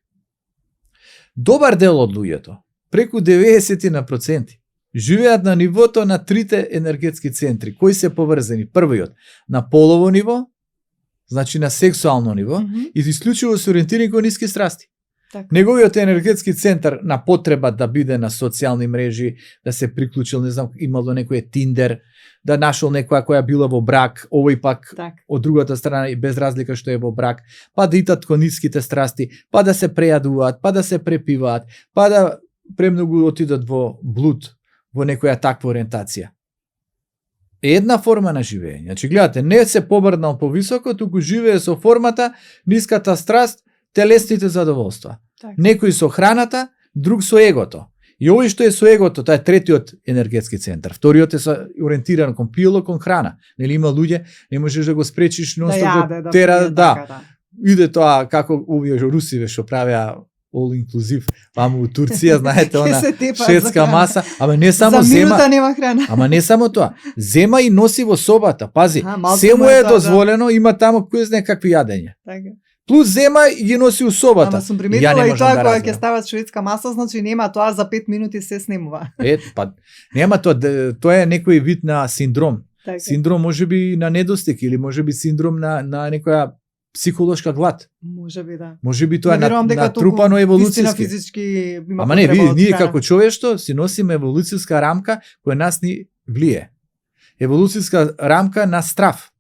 Добар дел од луѓето, преку 90%, живеат на нивото на трите енергетски центри, кои се поврзани. Првиот на полово ниво, значи на сексуално ниво, и исклучиво се ориентирани кон ниски страсти. Так. Неговиот енергетски центар на потреба да биде на социјални мрежи, да се приклучил, не знам, имало некој Тиндер, да нашол некоја која била во брак, овој пак од другата страна и без разлика што е во брак, па да итат кон ниските страсти, па да се прејадуваат, па да се препиваат, па да премногу отидат во блуд, во некоја таква ориентација. Една форма на живење. Значи, гледате, не се побрнал повисоко, туку живее со формата, ниската страст, телесните задоволства. Некој со храната, друг со егото. И овој што е со егото, тоа е третиот енергетски центар. Вториот е ориентиран кон пијело, кон храна. Нели има луѓе, не можеш да го спречиш, но да тера, да. Иде тоа како овие русиве што правеа all inclusive, ваму во Турција, знаете, она шведска маса, ама не само зема, ама не само тоа, зема и носи во собата, пази, се му е дозволено, има таму кој знае какви јадења. Плюс зема и ги носи у собата. Ама сум приметила и тоа кога ќе стават шведска маса, значи нема тоа за 5 минути се снимува. Па нема тоа, тоа е некој вид на синдром. Синдром можеби на недостиг или можеби синдром на некоја психолошка глад. Можеби да. Можеби тоа натрупано еволуцијски. Ама не, ние како човештво си носиме еволуцијска рамка која нас ни влие. Еволуцијска рамка на страв.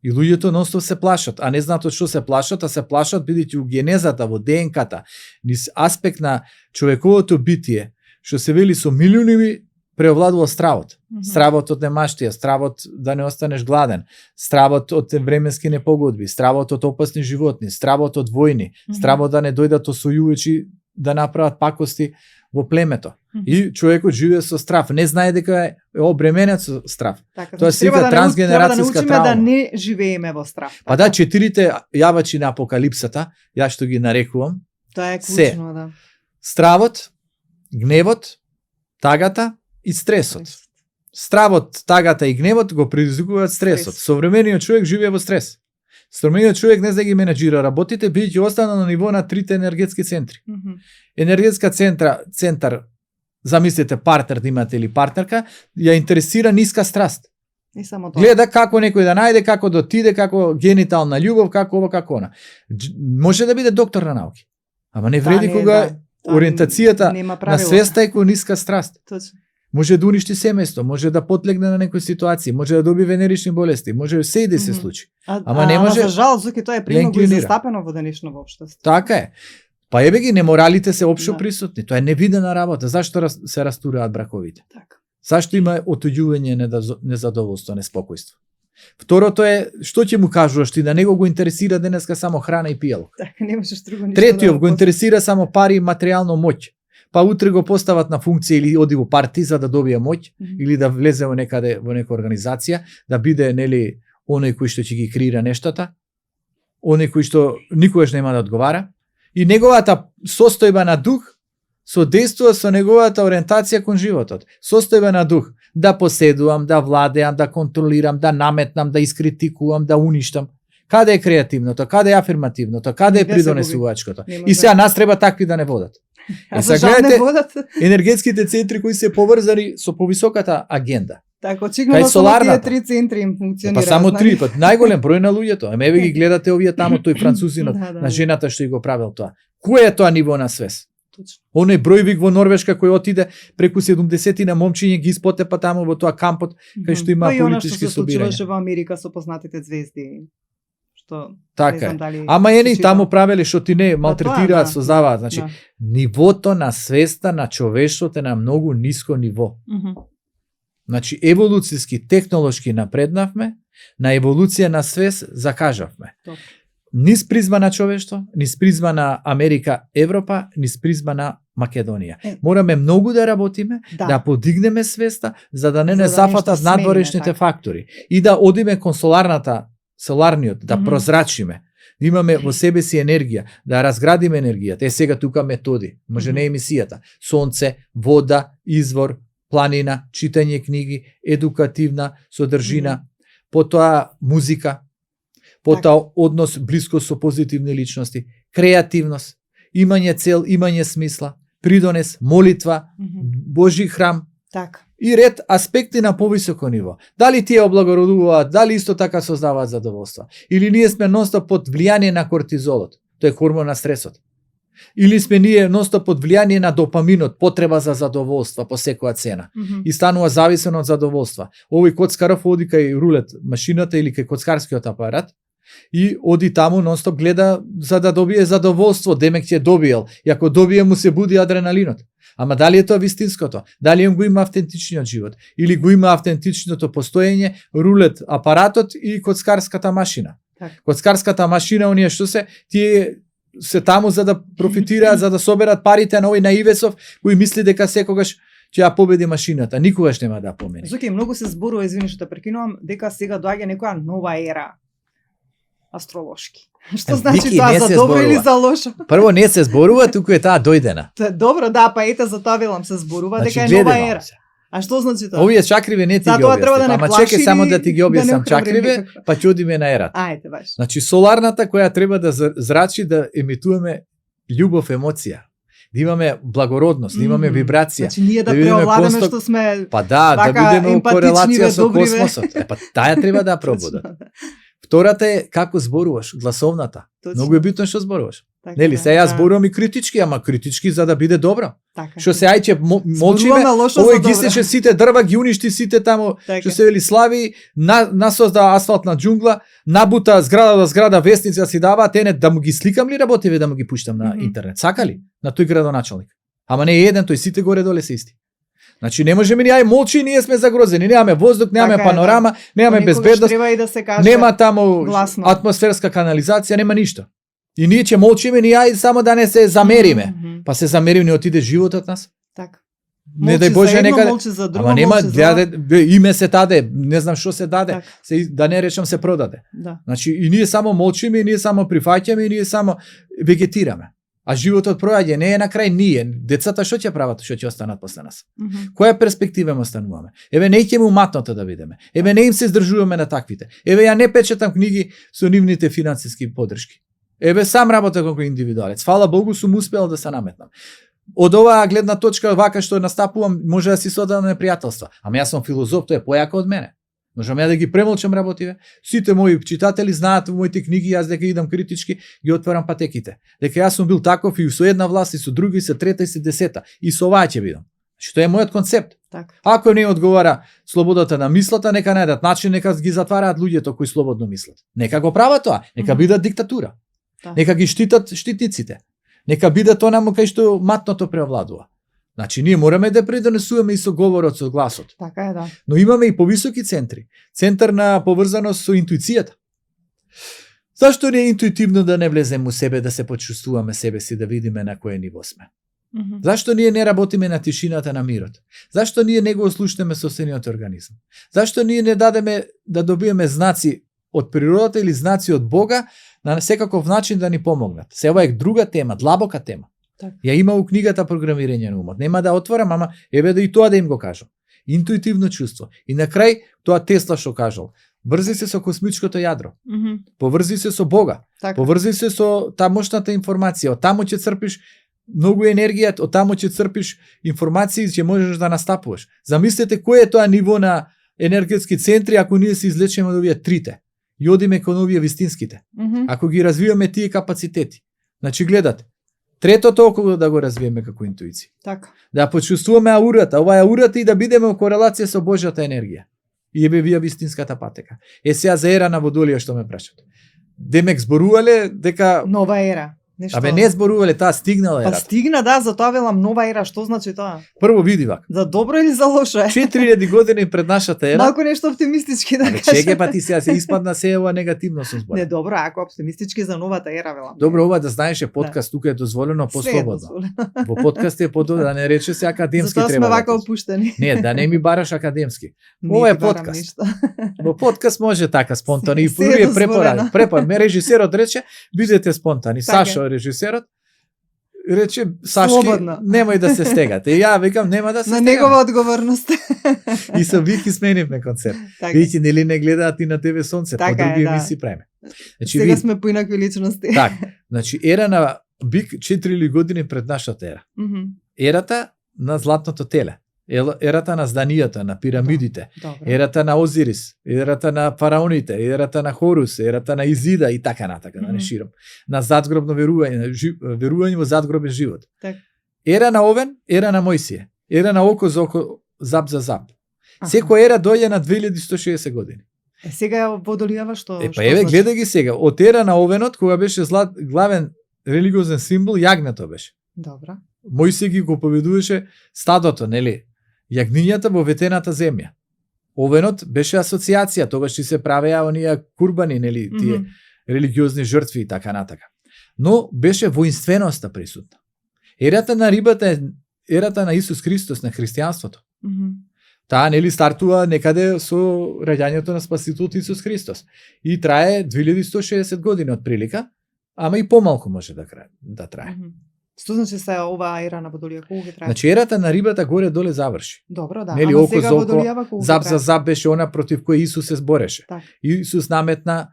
И луѓето ностоп се плашат, а не знаат од што се плашат, а се плашат бидејќи у генезата, во ДНК-та, низ аспект на човековото битие, што се вели со милиони преовладува стравот. Стравот од немаштија, стравот да не останеш гладен, стравот од временски непогодби, стравот од опасни животни, стравот од војни, стравот да не дојдат освојувачи да направат пакости во племето. И човекот живее со страв, не знае дека е обременет со страв. Тоа се вика трансгенерацијска траума. Да не живееме во страв. Па да, 4 јавачи на апокалипсата, ја што ги нарекувам, тоа е клучно, да. Стравот, гневот, тагата и стресот. Стравот, тагата и гневот го предизвикуваат стресот. Современиот човек живее во стрес. Современиот човек не знае да ги менаџира работите, бидејќи остана на ниво на трите енергетски центри. Енергетска центар, замислете партнер да имате или партнерка, ја интересира ниска страст. И само тоа. Гледа како некој да најде, како да отиде, како генитална љубов, како ова, како она. Може да биде доктор на науки. Ама не вреди кога ориентацијата на свеста е кон ниска страст. Точно. Може да уништи семејство, може да подлегне на некои ситуации, може да доби венерични болести, може се и да се случи. Ама не може. За жал, Зуки, тоа е премногу застапено во денешното општество. Така е. Па еве ги неморалите се општо присутни. Тоа е невидена работа. Зашто се растураат браковите? Така. Зашто има отуѓување, незадоволство, неспокојство? Второто е, што ќе му кажуваш ти, да него го интересира денеска само храна и пијалок? Така, не можеш друго ништо. Третиот го интересира само пари и материјално моќ. Па утре го постават на функција или оди во партии за да добие моќ или да влезе во некаде во нека организација, да биде нели оној кој што ќе ги креира нештата, оној кој што никогаш нема да одговара, и неговата состојба на дух содействува со неговата ориентација кон животот. Состојба на дух да поседувам, да владеам, да контролирам, да наметнам, да искритикувам, да уништам. Каде е креативното, каде е афирмативното, каде е придонесувачкото. И сега нас треба такви да не водат. Сега гледате енергетските центри кои се поврзани со повисоката агенда. Така, очигледно само тие 3 центри им функционираат. Па само 3, па најголем број на луѓето. Еве ги гледате овие таму, тој французинот на жената што го правил тоа. Кој е тоа ниво на свест? Точно. Оној бројвик во Норвешка кој отиде преку 70 на момчиња ги испотепа таму во тоа кампот кај што има политички собирања. Што се случуваше во Америка со познатите звезди. Што така е. Ама ени таму правеле што ти не малтретираат, создаваат, значи нивото на свеста на човештвото е на многу ниско ниво. Значи еволуцијски, технолошки напреднавме, на еволуција на свест закажавме. Низ призма на човештво, низ призма на Америка, Европа, низ призма на Македонија. Мораме многу да работиме, да подигнеме свеста, за да не зафатат надворешните фактори и да одиме кон соларниот, да прозрачиме. Да имаме во себе си енергија, да разградиме енергијата. Сега тука методи, може не емисијата, сонце, вода, извор, планина, читање книги, едукативна содржина, потоа музика, потоа однос блиско со позитивни личности, креативност, имање цел, имање смисла, придонес, молитва, Божи храм, и ред аспекти на повисоко ниво. Дали тие облагородуваат, дали исто така создаваат задоволство, или ние сме нонстоп под влијание на кортизолот, тој е хормон на стресот. Или сме ние нонстоп под влијание на допаминот, потреба за задоволство по секоја цена. И станува зависен од задоволство. Овој коцкаров оди кај рулет машината или кај коцкарскиот апарат и оди таму нонстоп гледа за да добие задоволство, демек ќе добиел. И ако добие му се буди адреналинот. Ама дали е тоа вистинското? Дали го има автентичниот живот? Или го има автентичното постоење, рулет апаратот и коцкарската машина? Коцкарската машина, оние што се таму за да профитираат, за да соберат парите на овој наивесов кој мисли дека секогаш ќе ја победи машината. Никогаш нема да помени. Зоки, многу се зборува, извини што те прекинувам, дека сега доаѓа некоја нова ера астролошки. Што значи тоа, за добро или за лошо? Прво не се зборува, туку е таа дојдена. Добро, да, па ете за тоа велам се зборува, дека е нова ера. А што значи тоа? Овие чакриве не ти ги објаснив, ама чекај само да ти ги објаснам чакриве, па ќе одиме на ерата. Ајде, баш. Значи соларната која треба да зрачи да емитуваме љубов, емоција, да имаме благородност, да имаме вибрација. Значи ние да преовладаме што сме па да бидеме во корелација со космосот. Па таа треба да пробуда. Втората е како зборуваш, гласовната. Многу е битно што зборуваш. Нели, сега јас зборувам и критички, ама критички за да биде добро. Што се ајче молчиме, овој ги сече сите дрва, ги уништи сите таму, што се вели слави, насозда асфалтна џунгла, набута зграда до зграда, вестници си дава, тене да му ги сликам ли работиве да му ги пуштам на интернет? Сака ли? На тој градоначалник. Ама не е еден, тој сите горе доле се исти. Значи не можеме ни молчи, ние сме загрозени, немаме воздух, немаме панорама, немаме безбедност, нема таму атмосферска канализација, нема ништо. И ние ќе молчиме, ние само да не се замериме. Па се замериме, не отиде животот нас. Така. Не дај Боже некаде. Ама нема име се даде, не знам што се даде, да не речам се продаде. Значи и ние само молчиме, и ние само прифаќаме, и ние само вегетираме. А животот проаѓа, не е на крај ние. Децата што ќе прават, што ќе останат после нас? Која перспектива им остануваме? Еве не ќе му матното да видиме. Еве не им се издржуваме на таквите. Еве ја не печатам книги со нивните финансиски поддршки. Еве сам работам како индивидуалец. Фала Богу сум успел да се наметнам. Од оваа гледна точка вака што настапувам, може да си содам непријателства. Ама јас сум филозоф, тоа е појако од мене. Можам ја да ги премолчам работиве. Сите мои читатели знаат во моите книги, јас дека идам критички, ги отварам патеките. Дека јас сум бил таков и со една власт, и со друга, и со трета, и со десета. И со оваа ќе бидам. Што е мојот концепт. Ако не одговара слободата на мислата, нека најдат начин, нека ги затвараат луѓето кои слободно мислат. Нека го прават тоа, нека бидат диктатура. Нека ги штитат штитниците. Нека бидат онаму кај што матното преовладува. Значи, ние мораме да придонесуваме и со говорот, со гласот. Така е, да. Но имаме и повисоки центри. Центар на поврзаност со интуицијата. Зашто не е интуитивно да не влеземе у себе, да се почувствуваме себе си, да видиме на кое ниво сме? Зашто ние не работиме на тишината на мирот? Зашто ние не го ослушнеме собствениот организам? Зашто ние не дадеме да добиеме знаци од природата или знаци од Бога на секаков начин да ни помогнат. Се ова е друга тема, длабока тема. Так. Ја има у книгата Програмирање на умот. Нема да отворам, ама еве да и тоа да им го кажам. Интуитивно чувство. И на крај тоа Тесла што кажал. Врзи се со космичкото јадро. Поврзи се со Бога. Така. Поврзи се со тамошната информација. Од таму ќе црпиш многу енергија, од таму ќе црпиш информации ќе можеш да настапуваш. Замислете кој е тоа ниво на енергетски центри ако ние се излечеме од овие трите и одиме кон овие вистинските. Ако ги развиваме тие капацитети. Значи гледате, третото околу да го развиеме како интуиција. Така. Да почувствуваме аурата, оваа аурата и да бидеме во корелација со Божјата енергија. И ебе вие вистинската патека. Сега за ера на Водолија што ме прашате. Демек зборувале дека Нова ера. Нешто. Абе не зборувале, таа стигнала Па ерата. стигна, да, затоа велам нова ера, што значи тоа? Прво види вака. За добро или за лошо е? 4000 години пред нашата ера. Малку нешто оптимистички да Абе кажам. чеке па ти сега се испадна се ова негативно сум зборил. Не, добро, ако оптимистички за новата ера велам. Добро, ова да знаеш е подкаст, тука е дозволено Се е послободно. дозволено. Во подкаст е подобро да не рече се академски Затоа треба. сме вака да кажеш. опуштени. Не, да не ми бараш академски. Не Ова е ти барам подкаст. ништо. Во подкаст може така спонтано и Се е први е дозволено. препорад. Ме режисерот рече бидете спонтани. Така е. Сашо режисерот рече Сашки Слободно. немој да се стегате. И ја викам нема да се На стегам. негова одговорност. И со Вики сменивме концепт. Така. Видите нели не гледаат и на тебе сонце, по Така е, други да. емисии правиме. Значи Сега види, сме поинакви личности. така. Значи ера на Бик 4000 години пред нашата ера. Мгм. Ерата на златното теле. Ерата на зданијата, на пирамидите. Добро. Ерата на Озирис, ерата на фараоните, ерата на Хорус, ерата на Изида и така натака, да не Мгм. ширам. На задгробно верување, на верување во задгробен живот. Така. Ера на Овен, ера на Мојсие, ера на око за око, зап за зап. Аха. Секоја ера доаѓа на 2160 години. Е, сега Водолијава што? Па што еве значи? гледај ги сега, од ера на Овенот кога беше главен религиозен символ јагнето беше. Добро. Мојсие ги го поведуваше стадото, нели? Јагнињата во ветената земја. Овенот беше асоциација, тогаш си се правеа оние курбани, нели, тие Мгм. религиозни жртви и така натака. Но беше воинственоста присутна. Ерата на рибата е ерата на Исус Христос, на христијанството. Мгм. Таа нели стартува некаде со раѓањето на Спасителот Исус Христос и трае 2160 години од прилика, ама и помалку може да трае. Мгм. Што значи се оваа ера на Водолија? Колку ќе трае? Значи ерата на рибата горе доле заврши. Добро, да. Нели, Ама око сега за око, Водолијава колку Зап ќе за трае? зап беше она против кој Исус се збореше. Така. Исус наметна,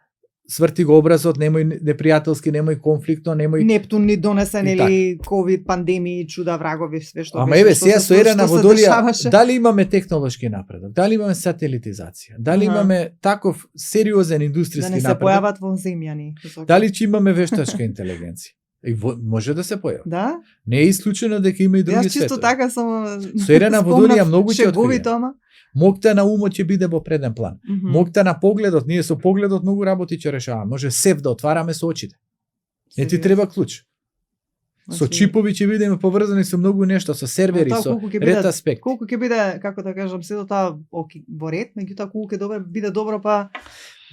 сврти го образот, немој непријателски, немој конфликтно, немој... Нептун ни донесе И нели ковид, пандемии, чуда, врагови, све што Ама беше, еве што сега се со ера на што се Водолија, дешаваше. дали имаме технолошки напредок, дали имаме сателитизација, дали Аха. имаме таков сериозен Да индустријски не се напредок, појават вонземјани. дали ќе имаме вештачка интелигенција. И може да се појави. Да? Не е исклучено дека има и други Јас чисто светови. така само Со ера на Водолија спомнав многу ќе шеговито, открие. ама. Моќта на умот ќе биде во преден план. Мгм. Моќта на погледот, ние со погледот многу работи ќе решаваме. Може сев да отвараме со очите. Не ти Сериозно. треба клуч. Со Значи, чипови ќе бидеме поврзани со многу нешто, со сервери, тоа со колку ќе ред бидат- аспект. Колку ќе биде, како да кажам, сето тоа во ред, меѓутоа колку ќе биде добро па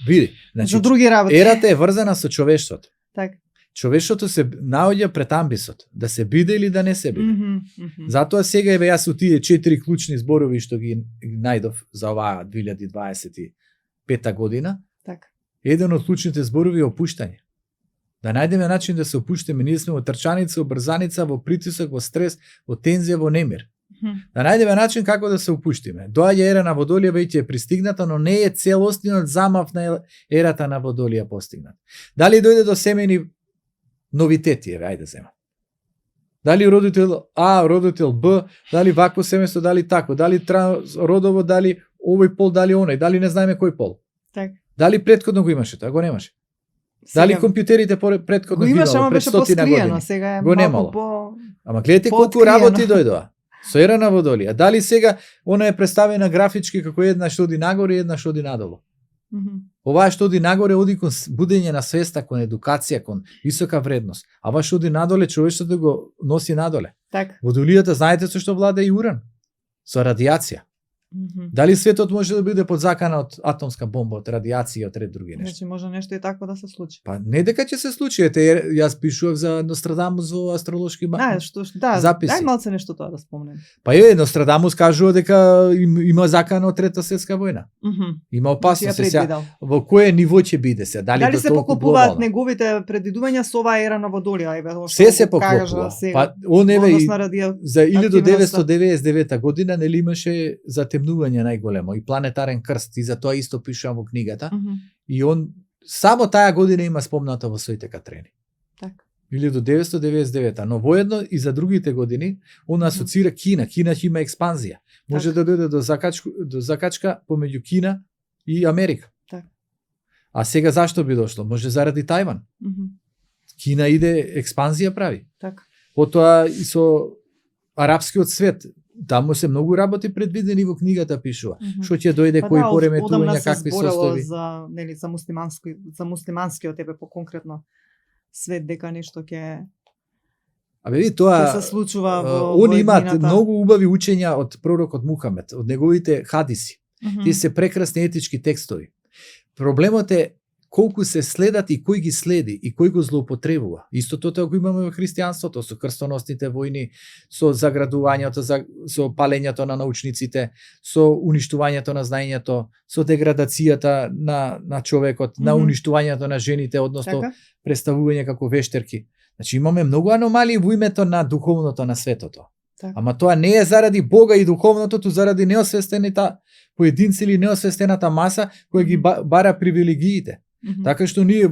Види, значи за други работи. ерата е врзана со човештвото. Така. Човештвото се наоѓа пред амбисот, да се биде или да не се биде. Мгм, мгм. Затоа сега еве јас со тие 4 клучни зборови што ги најдов за оваа 2025 година, Така. еден од клучните зборови е опуштање. Да најдеме начин да се опуштиме, ние сме во трчаница, во брзаница, во притисок, во стрес, во тензија, во немир. Мгм. Да најдеме начин како да се опуштиме. Доаѓа ера на Водолија веќе е пристигната, но не е целосниот замав на ерата на Водолија постигнат. Дали дојде до семени новитети, еве, ајде зема. Дали родител А, родител Б, дали вакво семејство, дали тако, дали родово, дали овој пол, дали оној, дали не знаеме кој пол. Така. Дали претходно го имаше тоа, го немаше. Дали Сега- компјутерите претходно го имаше, гинало ама пред беше 100 поскриено, години. сега е Го малку немало. по... Ама гледате колку Пооткриено. работи дојдоа. Со ера на Водолија. Дали сега она е представена графички како една што оди нагоре и една што оди надолу. Мгм. Оваа што оди нагоре оди кон будење на свеста, кон едукација, кон висока вредност. А ова што оди надоле, човештвото го носи надоле. Така. Водолијата знаете со што влада и уран? Со радијација. Дали светот може да биде подзакана од атомска бомба, од радиација, од ред други нешта? Значи може нешто и такво да се случи. Па не дека ќе се случи, ете јас пишував за Нострадамус во астролошки записи. Дај малце нешто тоа да спомнем. Па Нострадамус кажува дека има закана од Трета светска војна. Има опасност во кое ниво ќе биде се? Дали се поклопуваат неговите предвидувања со оваа ера на Водолија, се поклопува. Па он за 1999 година нели имаше затемнување најголемо и планетарен крст, и за тоа исто пишувам во книгата. И он само таа година има спомнато во своите катрени. Така. 1999, но воедно и за другите години он асоцира Кина. Кина ќе има експанзија. Може да дојде до закачка помеѓу Кина и Америка. Так. А сега зашто би дошло? Може заради Тајван. Кина иде експанзија прави. Така. Потоа и со арапскиот свет, таму се многу работи предвидени во книгата пишува. Што ќе дојде, кои пореметувања, какви состојби. За муслиманскиот тебе по-конкретно свет, дека нешто ќе тоа се случува во они имаат многу убави учења од пророкот Мухамед, од неговите хадиси. Тие се прекрасни етички текстови. Проблемот е колку се следат и кој ги следи и кој го злоупотребува. Истото тоа го имаме во христијанството, со крстоносните војни, со заградувањето, со палењето на научниците, со уништувањето на знаењето, со деградацијата на човекот, на уништувањето на жените, односно представување како вештерки. Значи имаме многу аномалии во името на духовното на светото. Ама тоа не е заради Бога и духовното, ту заради неосвестените поединци или неосвестената маса која ги бара привилегиите. Така што ние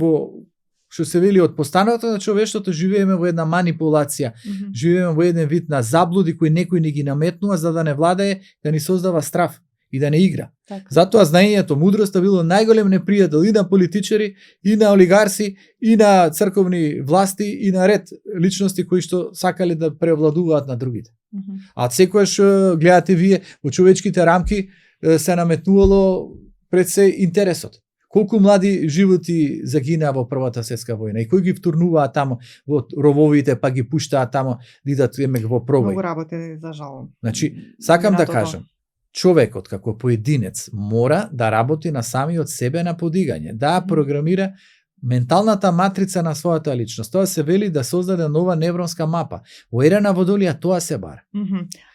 што се вели од постаното на човештвото живееме во една манипулација, живееме во еден вид на заблуди кои некој ни ги наметнува за да не владее, да ни создава страв и да не игра. Затоа знаењето, мудроста било најголем непријател и на политичари, и на олигарси, и на црковни власти, и на ред личности кои што сакале да превладуваат на другите. А секојаш гледате вие во човечките рамки се наметнувало пред се интересот. Колку млади животи загинаа во Првата светска војна и кои ги втурнуваат таму во рововите, па ги пуштаат таму да идат во пробој. Многу работи за жал. Значи, сакам да кажам, човекот како поединец мора да работи на самиот себе на подигање, да програмира менталната матрица на својата личност. Тоа се вели да создаде нова невронска мапа. Во ера на Водолија тоа се бара.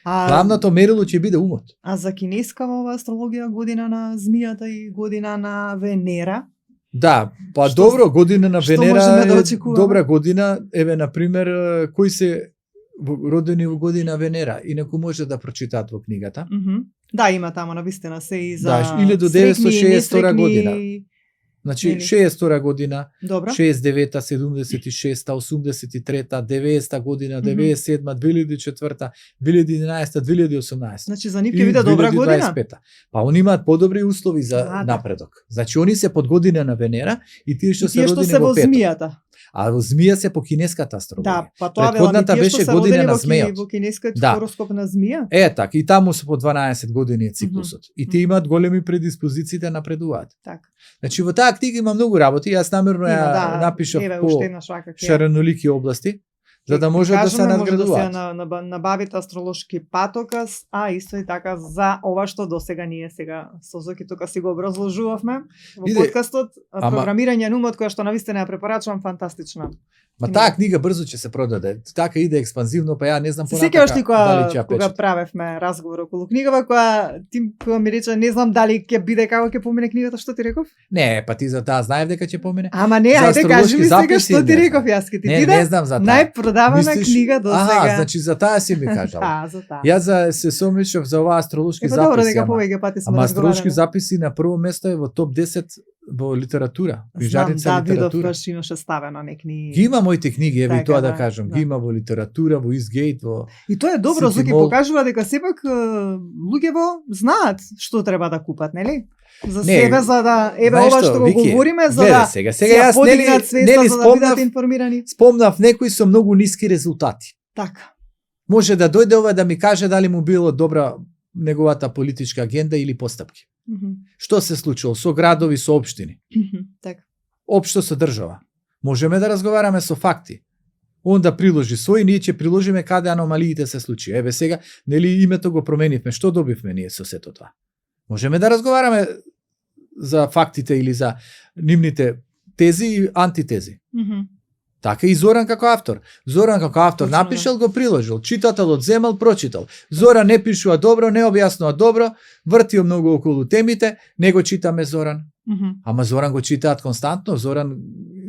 Главното мерило ќе биде умот. А за кинеска ова астрологија година на Змијата и година на Венера? Да, па добро, година на Венера е добра година. Еве, например, кои се родени во година Венера, инаку може да прочитаат во книгата. Да, има таму навистина се и за 1962 година. Значи, 62 година, Добро. 69, 76, 83, 90 година, 97, 2004, 2011, 2018. Значи, за нив ќе биде добра година? Па, они имаат подобри услови за напредок. Значи, они се под година на Венера и тие што се родени во петок. Змијата. А во Змија се по кинеската астрологија. Да, па тоа предходната беше година на Змејот. Во кинескиот хороскоп на Змија. Така, и таму се по 12 години е циклусот. И тие имаат големи предиспозиции да напредуваат. Така. Значи во таа книга има многу работи, јас намерно ја напишав по шаранолики области, за да може да се надградуваат. Може да се набавите астролошки патоказ, а исто и така за ова што досега ние сега со Зоки тука си го образложувавме во подкастот, програмирање на умот, која што навистина ја препорачувам, фантастична. Ма таа книга брзо ќе се продаде. Така иде експанзивно, па ја не знам понатака. Се сеќаваш ли кога правевме разговор околу книгава, која ми рече не знам дали ќе биде како ќе помине книгата, што ти реков? Не, па ти за таа знаев дека ќе помине. Ама не, ајде кажи ми сега што ти реков, јас ќе ти биде. Не знам за таа. Најпродавана книга до сега. Значи за таа си ми кажал. За таа. Јас се сомничав за оваа астролошки записи. Добро дека повеќе пати сме разговарале. Астролошки записи на прво место е во топ 10 во литература, книжарница литература. Да, имаше ставено некни. Ги има моите книги, еве тоа да кажам, ги има во литература, во Изгейт, во. И тоа е добро, Зоки покажува дека сепак луѓето знаат што треба да купат, нели? За себе, за да еве ова што го говориме, за да сега јас нели спомнав, спомнав некои со многу ниски резултати. Така. Може да дојде ова да ми каже дали му било добра неговата политичка агенда или постапки. Што се случило со градови, со општини? Така. Општо со држава. Можеме да разговараме со факти. он да приложи свој, ние ќе приложиме каде аномалиите се случи. Еве сега, нели името го променивме, што добивме ние со сето тоа? Можеме да разговараме за фактите или за нивните тези и антитези. Така и Зоран како автор. Зоран како автор Точно, напишал, го приложил. Читателот земал, прочитал. Зоран не пишува добро, не објаснува добро, вртио многу околу темите, не го читаме Зоран. Ама Зоран го читаат константно, Зоран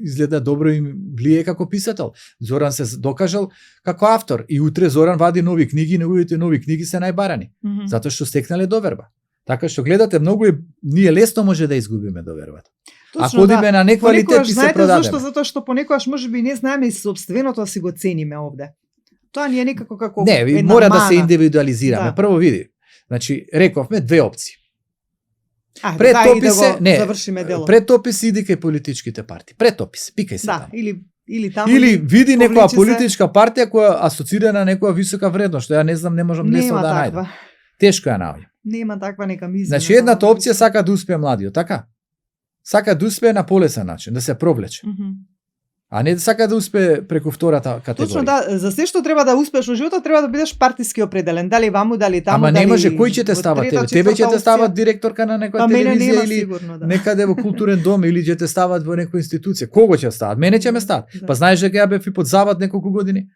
изгледа добро и влие како писател. Зоран се докажал како автор и утре Зоран вади нови книги, неговите нови книги се најбарани. Затоа што стекнале доверба. Така што гледате, многу ние лесно може да изгубиме довербата. Ако одиме на неквалитет и се продадеме. Зашто? Затоа што понекогаш можеби не знаеме и собственото си го цениме овде. Тоа ни е некако како не, мора да се индивидуализираме. Да. Прво види. Значи, рековме две опции. Пред тописе, да завршиме дело. Пред тописе иди кај политичките партии. Пред тописе, пикај се таму. Или таму. Или види некоја политичка партија која асоцира на некоја висока вредност, што ја не знам, не можам да најдам. Тешко ја наоѓам. Нема таква нека мизна. Значи едната опција сака да успее младиот, така? Сака да успее на полесен начин, да се провлече. А не да сака да успее преку втората категорија. Точно, да, за се што треба да успееш во животот, треба да бидеш партиски определен, дали ваму, дали таму, дали. Ама не може, кој ќе те става тебе? Тебе ќе те стават директорка на некоја телевизија или сигурно, да. Некаде во културен дом или ќе те стават во некоја институција. Кого ќе стават? Мене ќе ме стават. Да. Па знаеш дека ја бев и под завад неколку години.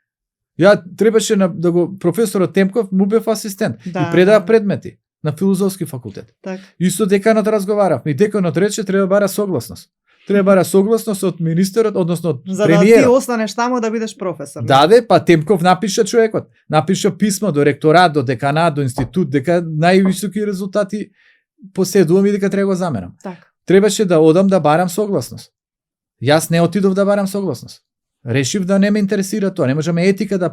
Ја требаше да го професорот Темков му бев асистент и предава предмети на филозофски факултет. Так. Исто деканот разговаравме и деканот рече треба бара согласност. Треба бара согласност од министерот, односно од за премиерот. За да ти останеш таму да бидеш професор. Даде, па Темков напиша човекот. Напиша писмо до ректорат, до деканат, до институт, дека највисоки резултати поседувам и дека треба го заменам. Так. Требаше да одам да барам согласност. Јас не отидов да барам согласност. Решив да не ме интересира тоа. Не можеме етика да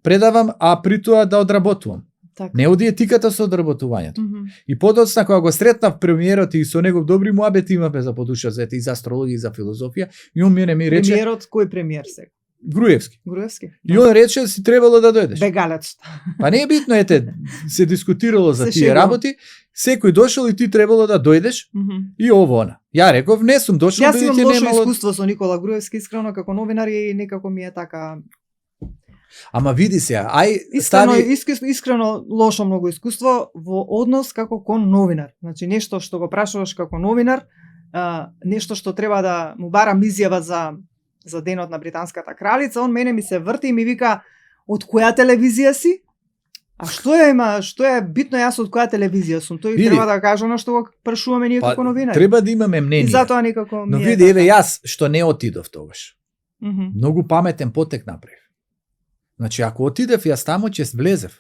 предавам, а при тоа да одработувам. Так. Не оди етиката со одработувањето. И подоцна кога го сретнав премиерот и со негов добри муабети имавме за подуша за и за астрологија и за филозофија, и он мене ми рече премиерот кој премиер сега? Груевски. И он рече си требало да дојдеш. Бегалец. Па не е битно, се дискутирало за тие работи, секој дошол и ти требало да дојдеш и ово она. Ја реков не сум дошол бидејќи немало. Јас имам лошо искуство со Никола Груевски, искрено како новинар и некако ми е така. Ама види се, искрено лошо многу искуство во однос како кон новинар. Значи нешто што го прашуваш како новинар, нешто што треба да му барам изјава за денот на британската кралица, он мене ми се врти и ми вика од која телевизија си? А што е битно јас од која телевизија сум? Тој треба да каже на што го прашуваме ние како новинари. Треба да имаме мнение. И затоа некако но види, еве јас што не отидов тогаш. Многу паметен потек направив. Значи, ако отидев јас таму, ќе влезев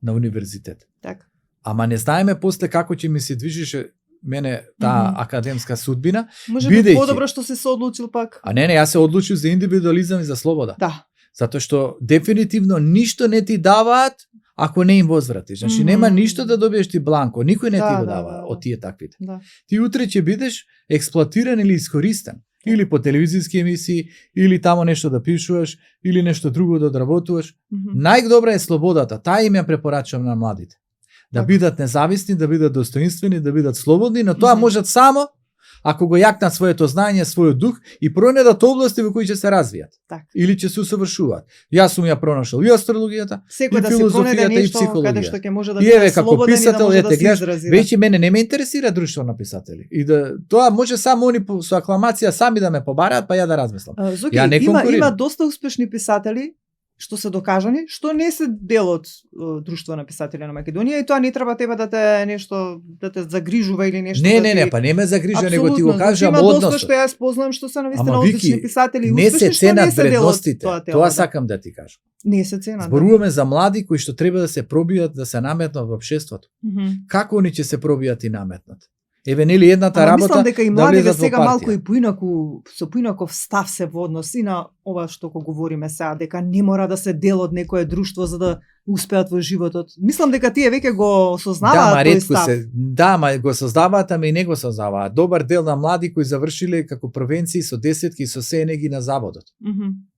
на универзитет. Так. Ама не знаеме после како ќе ми се движише мене таа академска судбина. Може би подобро што се одлучил пак. А не, јас се одлучив за индивидуализам и за слобода. Да. Затоа што дефинитивно ништо не ти даваат ако не им возвратиш. Значи нема ништо да добиеш ти бланко, никој не ти го дава од тие таквите. Да. Ти утре ќе бидеш експлоатиран или искористен. Или по телевизиски емисии, или тамо нешто да пишуваш, или нешто друго да одработуваш. Најдобра е слободата, таа им ја препорачувам на младите. Да бидат независни, да бидат достоинствени, да бидат слободни, но тоа можат само ако го јакнат своето знаење, својот дух и пронајдат области во кои ќе се развијат. Так. Или ќе се усовршуваат. Јас сум ја пронашол и астрологијата, секој и филозофијата, и психологија. Што ќе може да биде слободен и да може да се изрази. Веќе мене не ме интересира друштво на писатели. И да тоа може само они со акламација сами да ме побараат, па ја да размислам. Зоки, има доста успешни писатели што се докажани, што не се дел од друштво на писатели на Македонија и тоа не треба тебе да те нешто да те загрижува или нешто. Не, па не ме загрижува, него ти го кажам односно. Има доста што јас познавам што се навистина одлични писатели и успешни што не се дел од тоа сакам да ти кажам. Не се ценат. Зборуваме за млади кои што треба да се пробијат, да се наметнат во општеството. Како они ќе се пробијат и наметнат? Еве нели едната работа. Мислам дека и младите сега малку и поинаку со поинаков став се во однос и на ова што го говориме сега, дека не мора да се дел од некое друштво за да успеат во животот. Мислам дека тие веќе го осознаваат тој став. Ма го осознаваат, ама и не го осознаваат. Добар дел на млади кои завршиле како провенции со десетки и со се енеги на заводот.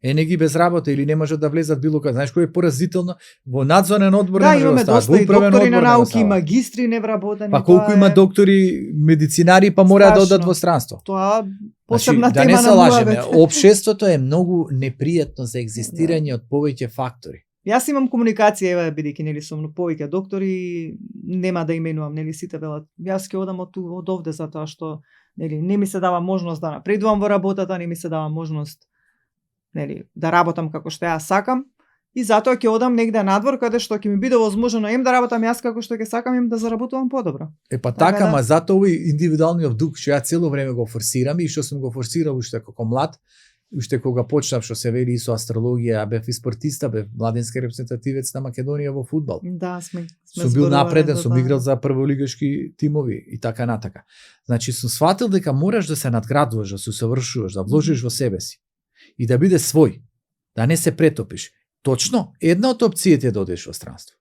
Енеги без работа или не можат да влезат било каде. Знаеш кој е поразително? Во надзорен одбор не може да стават. Да, имаме доста и доктори на науки, магистри невработени. Па колку има доктори, медицинари, па мора да одат во странство. Тоа посебна да не тема се на лажеме, муабет. општеството е многу непријатно за екзистирање од повеќе фактори. Јас имам комуникација, еве, бидејќи нели сум повеќе доктори, нема да именувам, нели сите велат. Јас ќе одам од овде затоа што нели не ми се дава можност да напредувам во работата, не ми се дава можност нели да работам како што јас сакам. И затоа ќе одам негде надвор каде што ќе ми биде возможно да работам јас како што ќе сакам им да заработувам подобро. Па Така така, да. ма затоа овој индивидуалниот дух што ја цело време го форсирам и што сум го форсирал уште како млад, уште кога почнав што се вели со астрологија, бев и спортиста, бев младенски репрезентативец на Македонија во фудбал. Да, сме Сум бил напреден, сум играл за прволигашки тимови и така натака. Значи сум сватил дека мораш да се надградуваш, да се усавршуваш, да вложиш во себе си и да биде свој, да не се претопиш. Точно, една од опциите е да одеш во странство.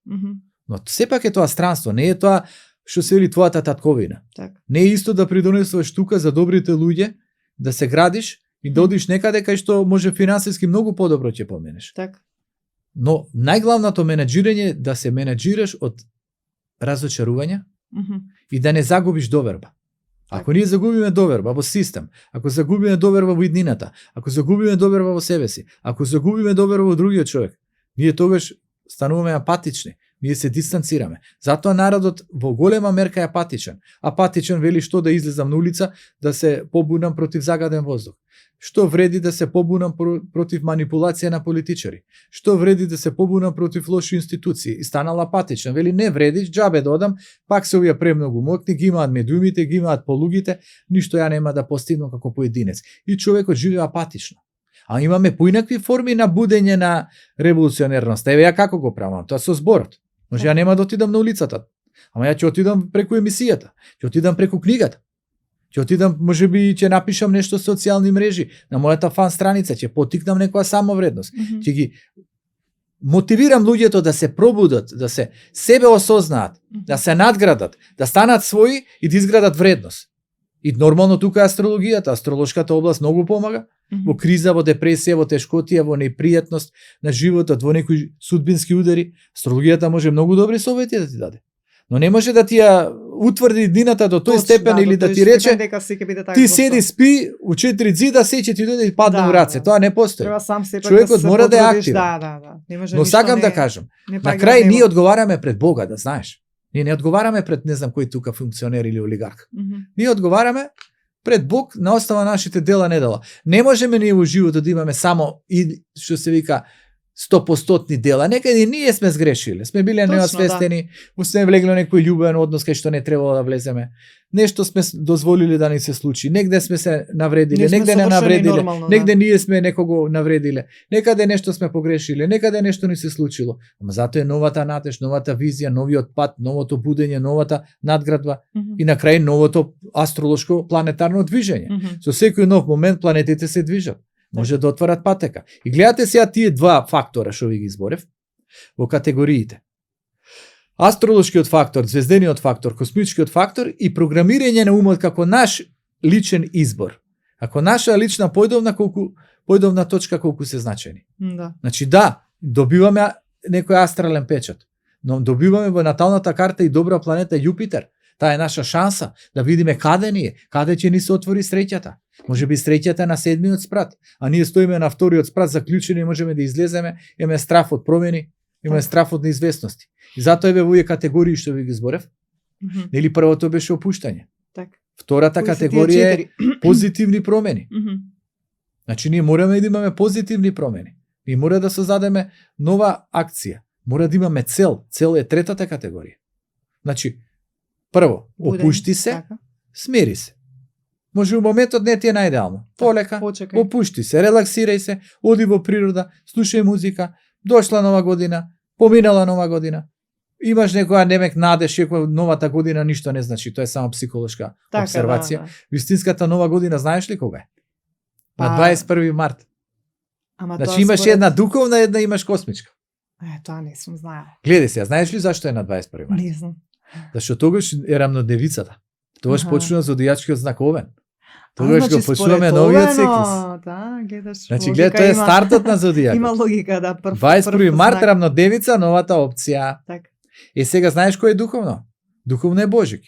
Но сепак е тоа странство, не е тоа што се вели твојата татковина. Так. Не е исто да придонесуваш тука за добрите луѓе, да се градиш и да одиш некаде кај што може финансиски многу подобро ќе поменеш. Так. Но најглавното менаџирање е да се менаџираш од разочарување и да не загубиш доверба. Ако ние загубиме доверба во систем, ако загубиме доверба во иднината, ако загубиме доверба во себе си, ако загубиме доверба во другиот човек, ние тогаш стануваме апатични, ние се дистанцираме. Затоа народот во голема мерка е апатичен. Апатичен вели што да излезам на улица, да се побунам против загаден воздух. Што вреди да се побунам против манипулација на политичари? Што вреди да се побунам против лоши институции? И станал апатичен. Вели не вреди, џабе да одам, пак се овие премногу моќни, ги имаат медиумите, ги имаат полугите, ништо ја нема да постигнам како поединец. И човекот живее апатично. А имаме поинакви форми на будење на револуционерност. Еве ја како го правам? Тоа со зборот. Може ја нема да отидам на улицата, ама ја ќе отидам преку емисијата, ќе отидам преку книгата. Ќе отидам, можеби ќе напишам нешто со социјални мрежи, на мојата фан страница, ќе потикнам некоја самовредност. Ќе ги мотивирам луѓето да се пробудат, да се себе осознаат, да се надградат, да станат своји и да изградат вредност. И нормално тука е астрологијата, астролошката област многу помага. Во криза, во депресија, во тешкотија, во непријатност на животот, во некои судбински удари, астрологијата може многу добри совети да ти даде. Но не може да ти ја утврди днината до тој степен или да ти рече ти седи спи у 4 зида, се ќе ти дојде и падне у раце. Тоа не постои. Човекот мора да е активен. Но сакам да кажам, на крај ние одговараме пред Бога, да знаеш. Ние не одговараме пред не знам кој тука функционер или олигарх. Ние одговараме пред Бог на основа нашите дела недела. Не можеме ние во животот да имаме само и што се вика 100% дела. Некаде ние сме сгрешиле, сме биле неосвестени, сме влегли во некој љубовен однос кај што не требало да влеземе. Нешто сме дозволиле да ни се случи. Негде сме се навредиле, негде не навредиле, негде ние сме некого навредиле, некаде нешто сме погрешиле, некаде нешто ни се случило. Ама затоа е новата надеж, новата визија, новиот пат, новото будење, новата надградба и на крај новото астролошко планетарно движење. Со секој нов момент планетите се движат. Може да отварат патека. И гледате сега тие два фактора што ви ги изборев во категориите. Астролошкиот фактор, звездениот фактор, космичкиот фактор и програмирање на умот како наш личен избор. Ако наша лична појдовна точка колку се значени. Да. Значи да, добиваме некој астрален печат, но добиваме во наталната карта и добра планета Јупитер. Таа е наша шанса да видиме каде ни е, каде ќе ни се отвори среќата. Може би среќата на 7-миот спрат, а ние стоиме на 2-иот спрат заклучени и можеме да излеземе, имаме страф од промени, имаме страф од неизвестности. И затоа еве во овие категории што ви ги зборев, нели првото беше опуштање. Так. Втората категорија е позитивни промени. Значи ние мораме да имаме позитивни промени. И мора да создадеме нова акција. Мора да имаме цел. Цел е третата категорија. Значи прво, опушти се, смири се. Може у моментот не ти е најидеално. Полека, опушти се, релаксирај се, оди во природа, слушај музика, дошла нова година, поминала нова година. Имаш некоја немек надеж, иако новата година ништо не значи, тоа е само психолошка обсервација. Вистинската нова година знаеш ли кога е? На 21 март. Значи имаш една духовна, една имаш космичка. Тоа не сум знаела. Гледај се, знаеш ли зашто е на 21 март? Не знам. Зашто тогаш е рамнодевицата. Тогаш почнува зодијачкиот знак Овен. Тогаш го почнуваме новиот циклус. Да, гледаш. Значи гледа, тоа е стартот на зодијакот. Има логика, да. 21 март рамнодевица, новата опција. Така. Сега знаеш кој е духовно? Духовно е Божик.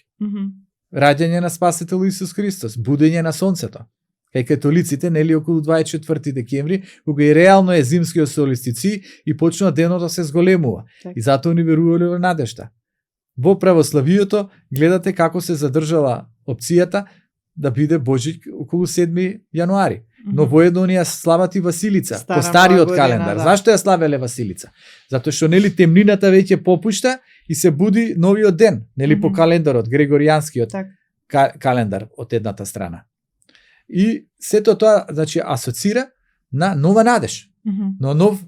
Раѓање на Спасител Исус Христос, будење на сонцето. Кај католиците, нели околу 24 декември, кога и реално е зимскиот солистици и почнува денот да се зголемува. Так. И затоа ни верувале во надежта. Во православието гледате како се задржала опцијата да биде Божик околу 7 јануари. Но воедно ние слават и Василица, Стара по стариот нова година, календар. да. Зашто ја славеле Василица? Затоа што нели темнината веќе попушта и се буди новиот ден, нели по календарот, грегоријанскиот Так. календар од едната страна. И сето тоа, значи, асоцира на нова надеж, на нов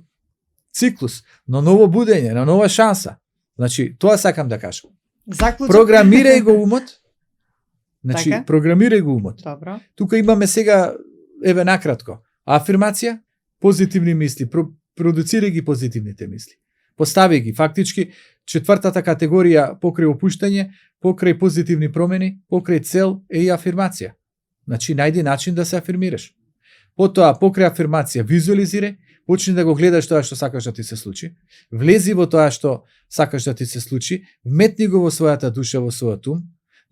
циклус, на ново будење, на нова шанса. Значи, тоа сакам да кажам. Заклучок. Програмирај го умот. Значи, Така. програмирај го умот. Добро. Тука имаме сега, еве накратко, афирмација, позитивни мисли, продуцирај ги позитивните мисли. Постави ги, фактички, четвртата категорија покрај опуштање, покрај позитивни промени, покрај цел е и афирмација. Значи, најди начин да се афирмираш. Потоа, покрај афирмација, визуализирај, почни да го гледаш тоа што сакаш да ти се случи, влези во тоа што сакаш да ти се случи, вметни го во својата душа, во својот ум,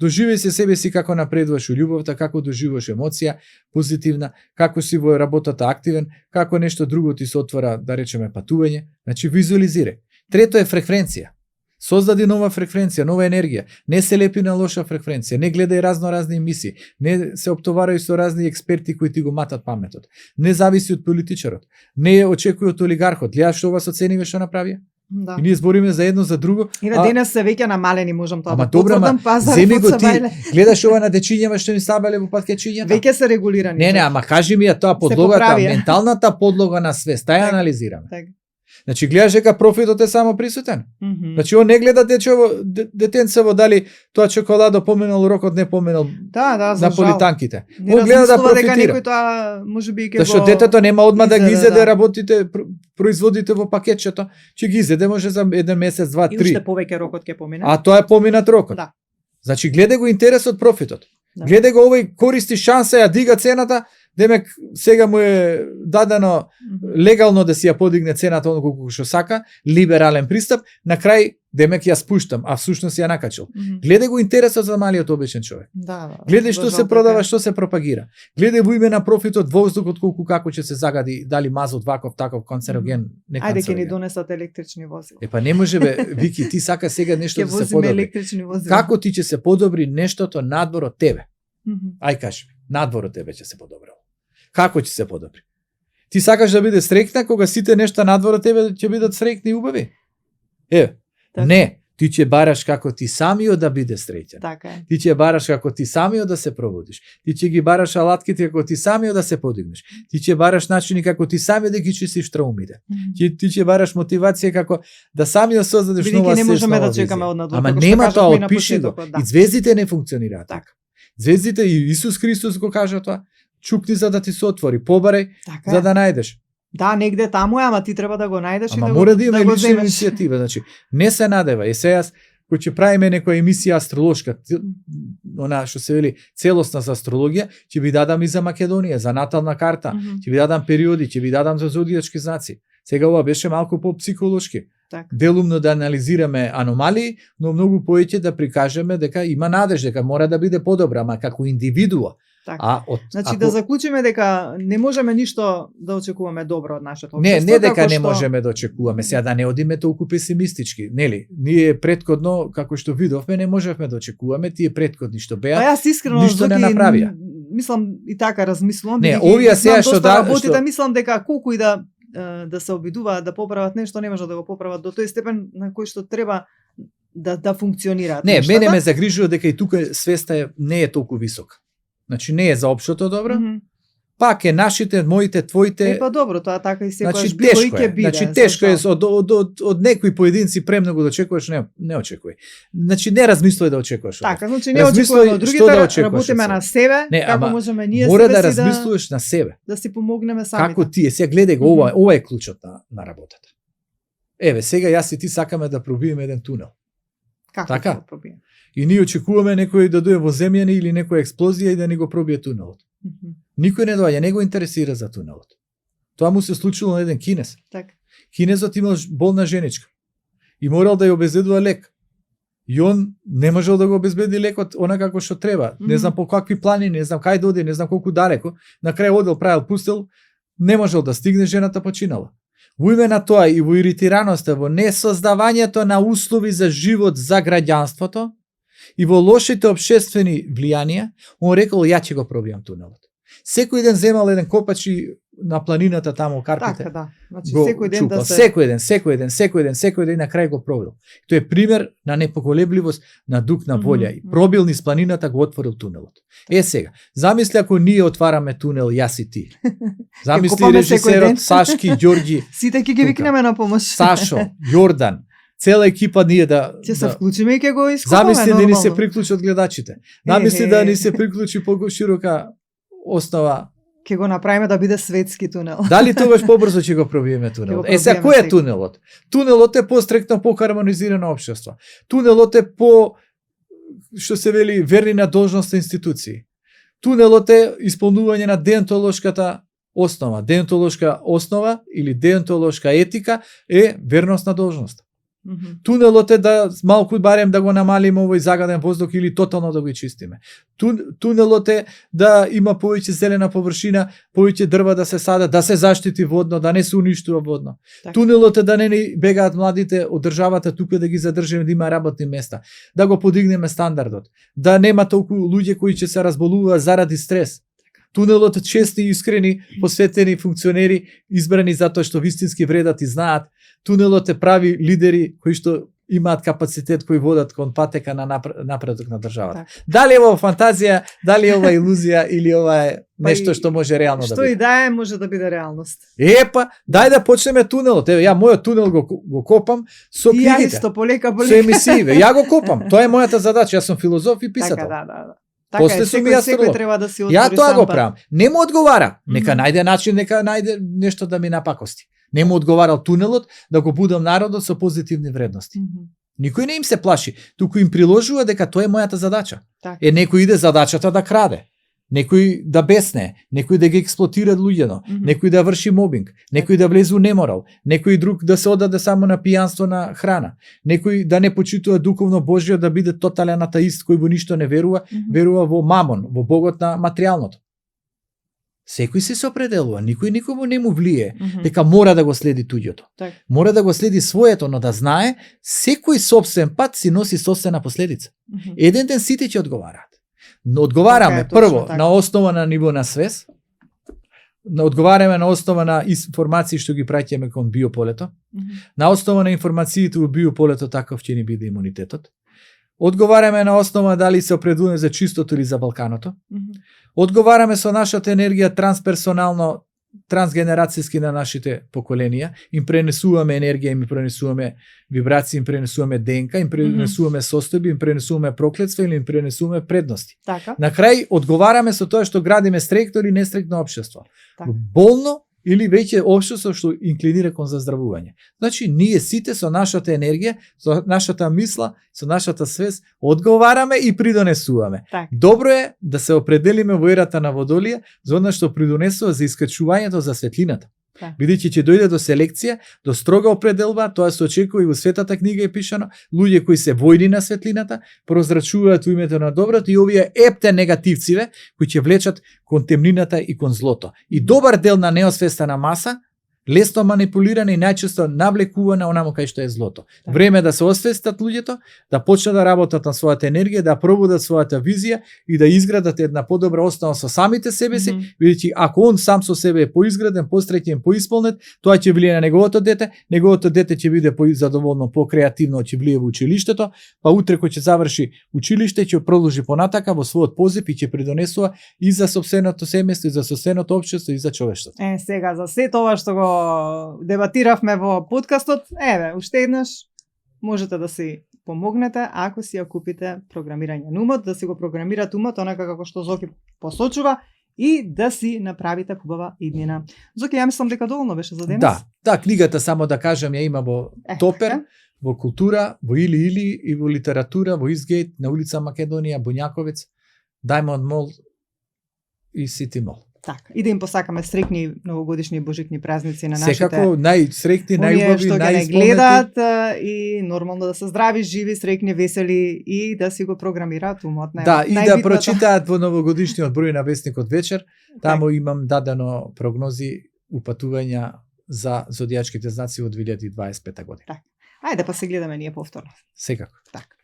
доживеј се себе си како напредуваш у љубовта, како доживуваш емоција позитивна, како си во работата активен, како нешто друго ти се отвора, да речеме, патување. Значи, визуализирај. Трето е фреквенција. Создади нова фреквенција, нова енергија. Не се лепи на лоша фреквенција, не гледај разни емисии, не се оптоварај со разни експерти кои ти го матат паметот. Не зависи од политичарот, не очекуј од олигархот. Гледаш што ова со цениве што направија? Да. И ние збориме за едно за друго. И на денес се веќе намалени, можам тоа Ама да добра, потврдам, пазар земи го ти, гледаш ова на дечињава што ни сабеле во паткечињата. Веќе се регулирани. Не, ама кажи ми ја тоа подлогата, поправија. менталната подлога на свест, тај Така. анализираме. Така. Значи гледаш дека профитот е само присутен. Значи он не гледа детенцево дали тоа чоколадо поминал рокот, не поминал Да, за на жал. политанките. Не Он гледа да размислува дека профитира. некој тоа можеби ќе Зашто го детето нема одма да ги изеде, изеде да. работите, производите во пакетчето, ќе ги изеде може за еден месец, два, И три. уште повеќе рокот ќе помине. А тоа е поминат рокот. Да. Значи гледај го интересот профитот. Да. Гледај го овој користи шанса, ја дига цената, демек сега му е дадено легално да си ја подигне цената оно колку што сака, либерален пристап, на крај демек ја спуштам, а всушност ја накачил. Гледај го интересот за малиот обичен човек. Да. Гледај што за се жал продава, така е. што се пропагира. Гледај во име на профитот воздухот колку како ќе се загади, дали мазот ваков таков канцероген, не Ајде ќе ни канцероген. донесат електрични возила. Па не може бе, Вики, ти сака сега нешто Ќе да се возиме подобри. електрични возила. Како ти ќе се подобри нештото надвор од тебе? Ај кажи ми, надвор од тебе ќе се подобрило. Како ќе се подобри? Ти сакаш да биде среќна кога сите нешта надвор од тебе ќе бидат среќни и убави? Така. Не, ти ќе бараш како ти самиот да биде среќен. Така е. Ти ќе бараш како ти самиот да се пробудиш. Ти ќе ги бараш алатките како ти самиот да се подигнеш. Ти ќе бараш начини како ти самиот да ги чистиш траумите. Ти ќе бараш мотивација како да самиот создадеш Бидејќи нова не свест, можеме нова да чекаме визија. од надвор, Ама како што нема кажавме тоа, и на отпиши го. почетокот, да. И звездите не функционираат Така. така. Звездите и Исус Христос го кажа тоа. Чукни за да ти се отвори, побарај Така за е. да најдеш. Да, негде таму е, ама ти треба да го најдеш и Ама да мора го, да има да го лична земеш. иницијатива, значи не се надева. И сега кој ќе правиме некоја емисија астролошка, она што се вели целосна за астрологија, ќе ви дадам и за Македонија, за натална карта, ќе ви дадам периоди, ќе ви дадам за зодијачки знаци. Сега ова беше малку по-психолошки. Така. Делумно да анализираме аномалии, но многу поеќе да прикажеме дека има надеж, дека мора да биде подобра, ама како индивидуа. Така. А од Значи да заклучиме дека не можеме ништо да очекуваме добро од нашето Не, општество. не дека како не што- можеме да очекуваме, сега да не одиме толку песимистички, нели? Ние претходно, како што видовме, не можевме да очекуваме, тие претходни што Па беа, јас искрено ништо не Зоки, направија. Мислам и така размислувам. Не, бидејќи овие знам сега што доста да- работите, што- мислам дека колку и да се обидуваат да поправат нешто, не може да го поправат до тој степен на кој што треба да функционираат Не, нештата. мене ме загрижува дека и тука свеста не е толку висока. Значи не е за општото добро, пак е нашите, моите, твоите. Па добро, тоа така и секојаш Значи било и тешко ќе е. биде. Значи тешко е од некои поединци премногу да очекуваш, не очекувај. Значи не размислувај да очекуваш. Така, значи не Размислувај очекуваме од што другите, да очекуваш работиме од на себе. себе, Не, како ама можеме ние Мора себе да си размислуваш на себе. да си помогнеме самите. Како ти е? Сега гледај го, ова е клучот на работата. Еве, сега јас и ти сакаме да пробиеме еден тунел. Како така? да пробиеме? И ние очекуваме некој да дојде во земјани или некоја експлозија и да ни го пробие тунелот. Никој не доаѓа, не го интересира за тунелот. Тоа му се случило на еден кинез. Така. Кинезот имал болна женичка и морал да ја обезедува лек. И он не можел да го обезбеди лекот онака како што треба. Не знам по какви планини, не знам кај да оди, не знам колку далеко. На крај одел, правил, пустил, не можел да стигне, жената починала. Во име на тоа и во иритираноста, во несоздавањето на услови за живот за граѓанството и во лошите општествени влијанија, он рекол, ја ќе го пробијам тунелот. Секој ден земал еден копач и на планината таму Карпите. Така, да. Значи секој ден чупал. да се Секој ден на крај го пробил. Тоа е пример на непоколебливост, на дух на волја. И пробил низ планината, го отворил тунелот. Сега, замисли ако ние отвараме тунел, јас и ти. Замисли режисерот Сашки, Ѓорѓи. Сите ќе ги викнеме на помош. Сашо, Јордан, цела екипа ние ќе се вклучиме и ќе го ископаме. Замисли да ни се приклучат гледачите. Замисли да ни се приклучи поширока основа. Ќе го направиме да биде светски тунел. Дали тогаш побрзо ќе го пробиеме тунелот? Сега кој е тунелот? Тунелот е постректно, по-хармонизирано општество. Тунелот е што се вели, верни на должност институции. Тунелот е исполнување на деонтолошката основа. Деонтолошка основа или деонтолошка етика е верност на должност. Тунелот е да малку барем да го намалиме овој загаден воздух или тотално да го чистиме. Тунелот е да има повеќе зелена површина, повеќе дрва да се садат, да се заштити водно, да не се уништува водно. Так. Тунелот е да не ни бегаат младите од државата тука, да ги задржиме, да има работни места, да го подигнеме стандардот, да нема толку луѓе кои ќе се разболуваат заради стрес. Тунелот е честни, искрени, посветени функционери, избрани затоа што вистински вредат и знаат. Тунелот е прави лидери кои што имаат капацитет, кои водат кон патека на напредок на државата. Так. Дали е ова фантазија, дали е ова илузија или ова е нешто што може реално да биде? Што и да е, може да биде реалност. Епа, дај да почнеме тунелот. Ја мојот тунел го копам со книгите. Ја исто полека. Со емисииве. Ја го копам. Тоа е мојата задача. Јас сум филозоф и писател. Така, да. Така после сум и астролог. Треба да си отвори. Ја тоа го правам. Не му одговара. Нека најде начин, нека најде нешто да ми напакости. Не му одговарал тунелот да го будам народот со позитивни вредности. Никој не им се плаши, туку им приложува дека тоа е мојата задача. Так. Некој иде задачата да краде, некој да бесне, некој да ги експлоатира луѓето, некој да врши мобинг, некој да влезе у неморал, некој друг да се одаде само на пијанство на храна, некој да не почитува духовно Божјо, да биде тотален атеист кој во ништо не верува, верува во мамон, во богот на материјалното. Секој се определува, никој никому не му влие дека мора да го следи туѓото. Так. Мора да го следи своето, но да знае секој собствен пат си носи собствена последица. Еден ден сите ќе одговараат. Но одговараме прво на основа на ниво на свес, одговараме на основа на информации што ги праќаме кон биополето, на основа на информациите во биополето таков ќе ни биде имунитетот. Одговараме на основа дали се определуваме за чистото или за Балканото. Одговараме со нашата енергија трансперсонално, трансгенерацијски на нашите поколенија, им пренесуваме енергија, им пренесуваме вибрации, им пренесуваме ДНК, им пренесуваме состојби, им пренесуваме проклетства или им пренесуваме предности. Така. На крај одговараме со тоа што градиме стректно или нестректно општество. Така. Болно или веќе општество што инклинира кон заздравување. Значи, ние сите со нашата енергија, со нашата мисла, со нашата свест, одговараме и придонесуваме. Так. Добро е да се определиме во ерата на Водолија, за она што придонесува за искачувањето за светлината. Бидејќи ќе дојде до селекција, до строга определба, тоа се очекува и во Светата книга е пишано, луѓе кои се војни на светлината, прозрачуваат во името на доброто и овие епте негативциве кои ќе влечат кон темнината и кон злото. И добар дел на неосвестена маса лесно манипулирана и најчесто навлекувана онаму кај што е злото. Так. Време да се освестат луѓето, да почнат да работат на својата енергија, да пробудат својата визија и да изградат една подобра основа со самите себе си, бидејќи ако он сам со себе е поизграден, посреќен, поисполнет, тоа ќе влие на неговото дете ќе биде позадоволно, покреативно, ќе влие во училиштето, па утре кога ќе заврши училиште, ќе продолжи понатака во својот позив и ќе придонесува и за сопственото семејство, и за сопственото општество, и за човештвото. Сега за се тоа што го дебатиравме во подкастот, уште еднаш можете да си помогнете ако си ја купите програмирање на умот, да си го програмирате умот онака како што Зоки посочува и да си направите хубава иднина. Зоки, ја мислам дека доволно беше за денес. Да, книгата само да кажам ја има во Топер, во култура, во Или и во литература, во Изгейт, на улица Македонија, Буњаковец, Diamond Mall и City Mall. Така, и да им посакаме среќни новогодишни и божитни празници на нашите. Секако најсреќни, оние најубави, што ги не најисполнети. гледаат и нормално да се здрави, живи, среќни, весели и да си го програмираат умот. Да, и да прочитаат во новогодишниот број на Весникот вечер. Таму имам дадено прогнози упатувања за зодијачките знаци во 2025 година. Ајде па се гледаме ние повторно. Секако. Така.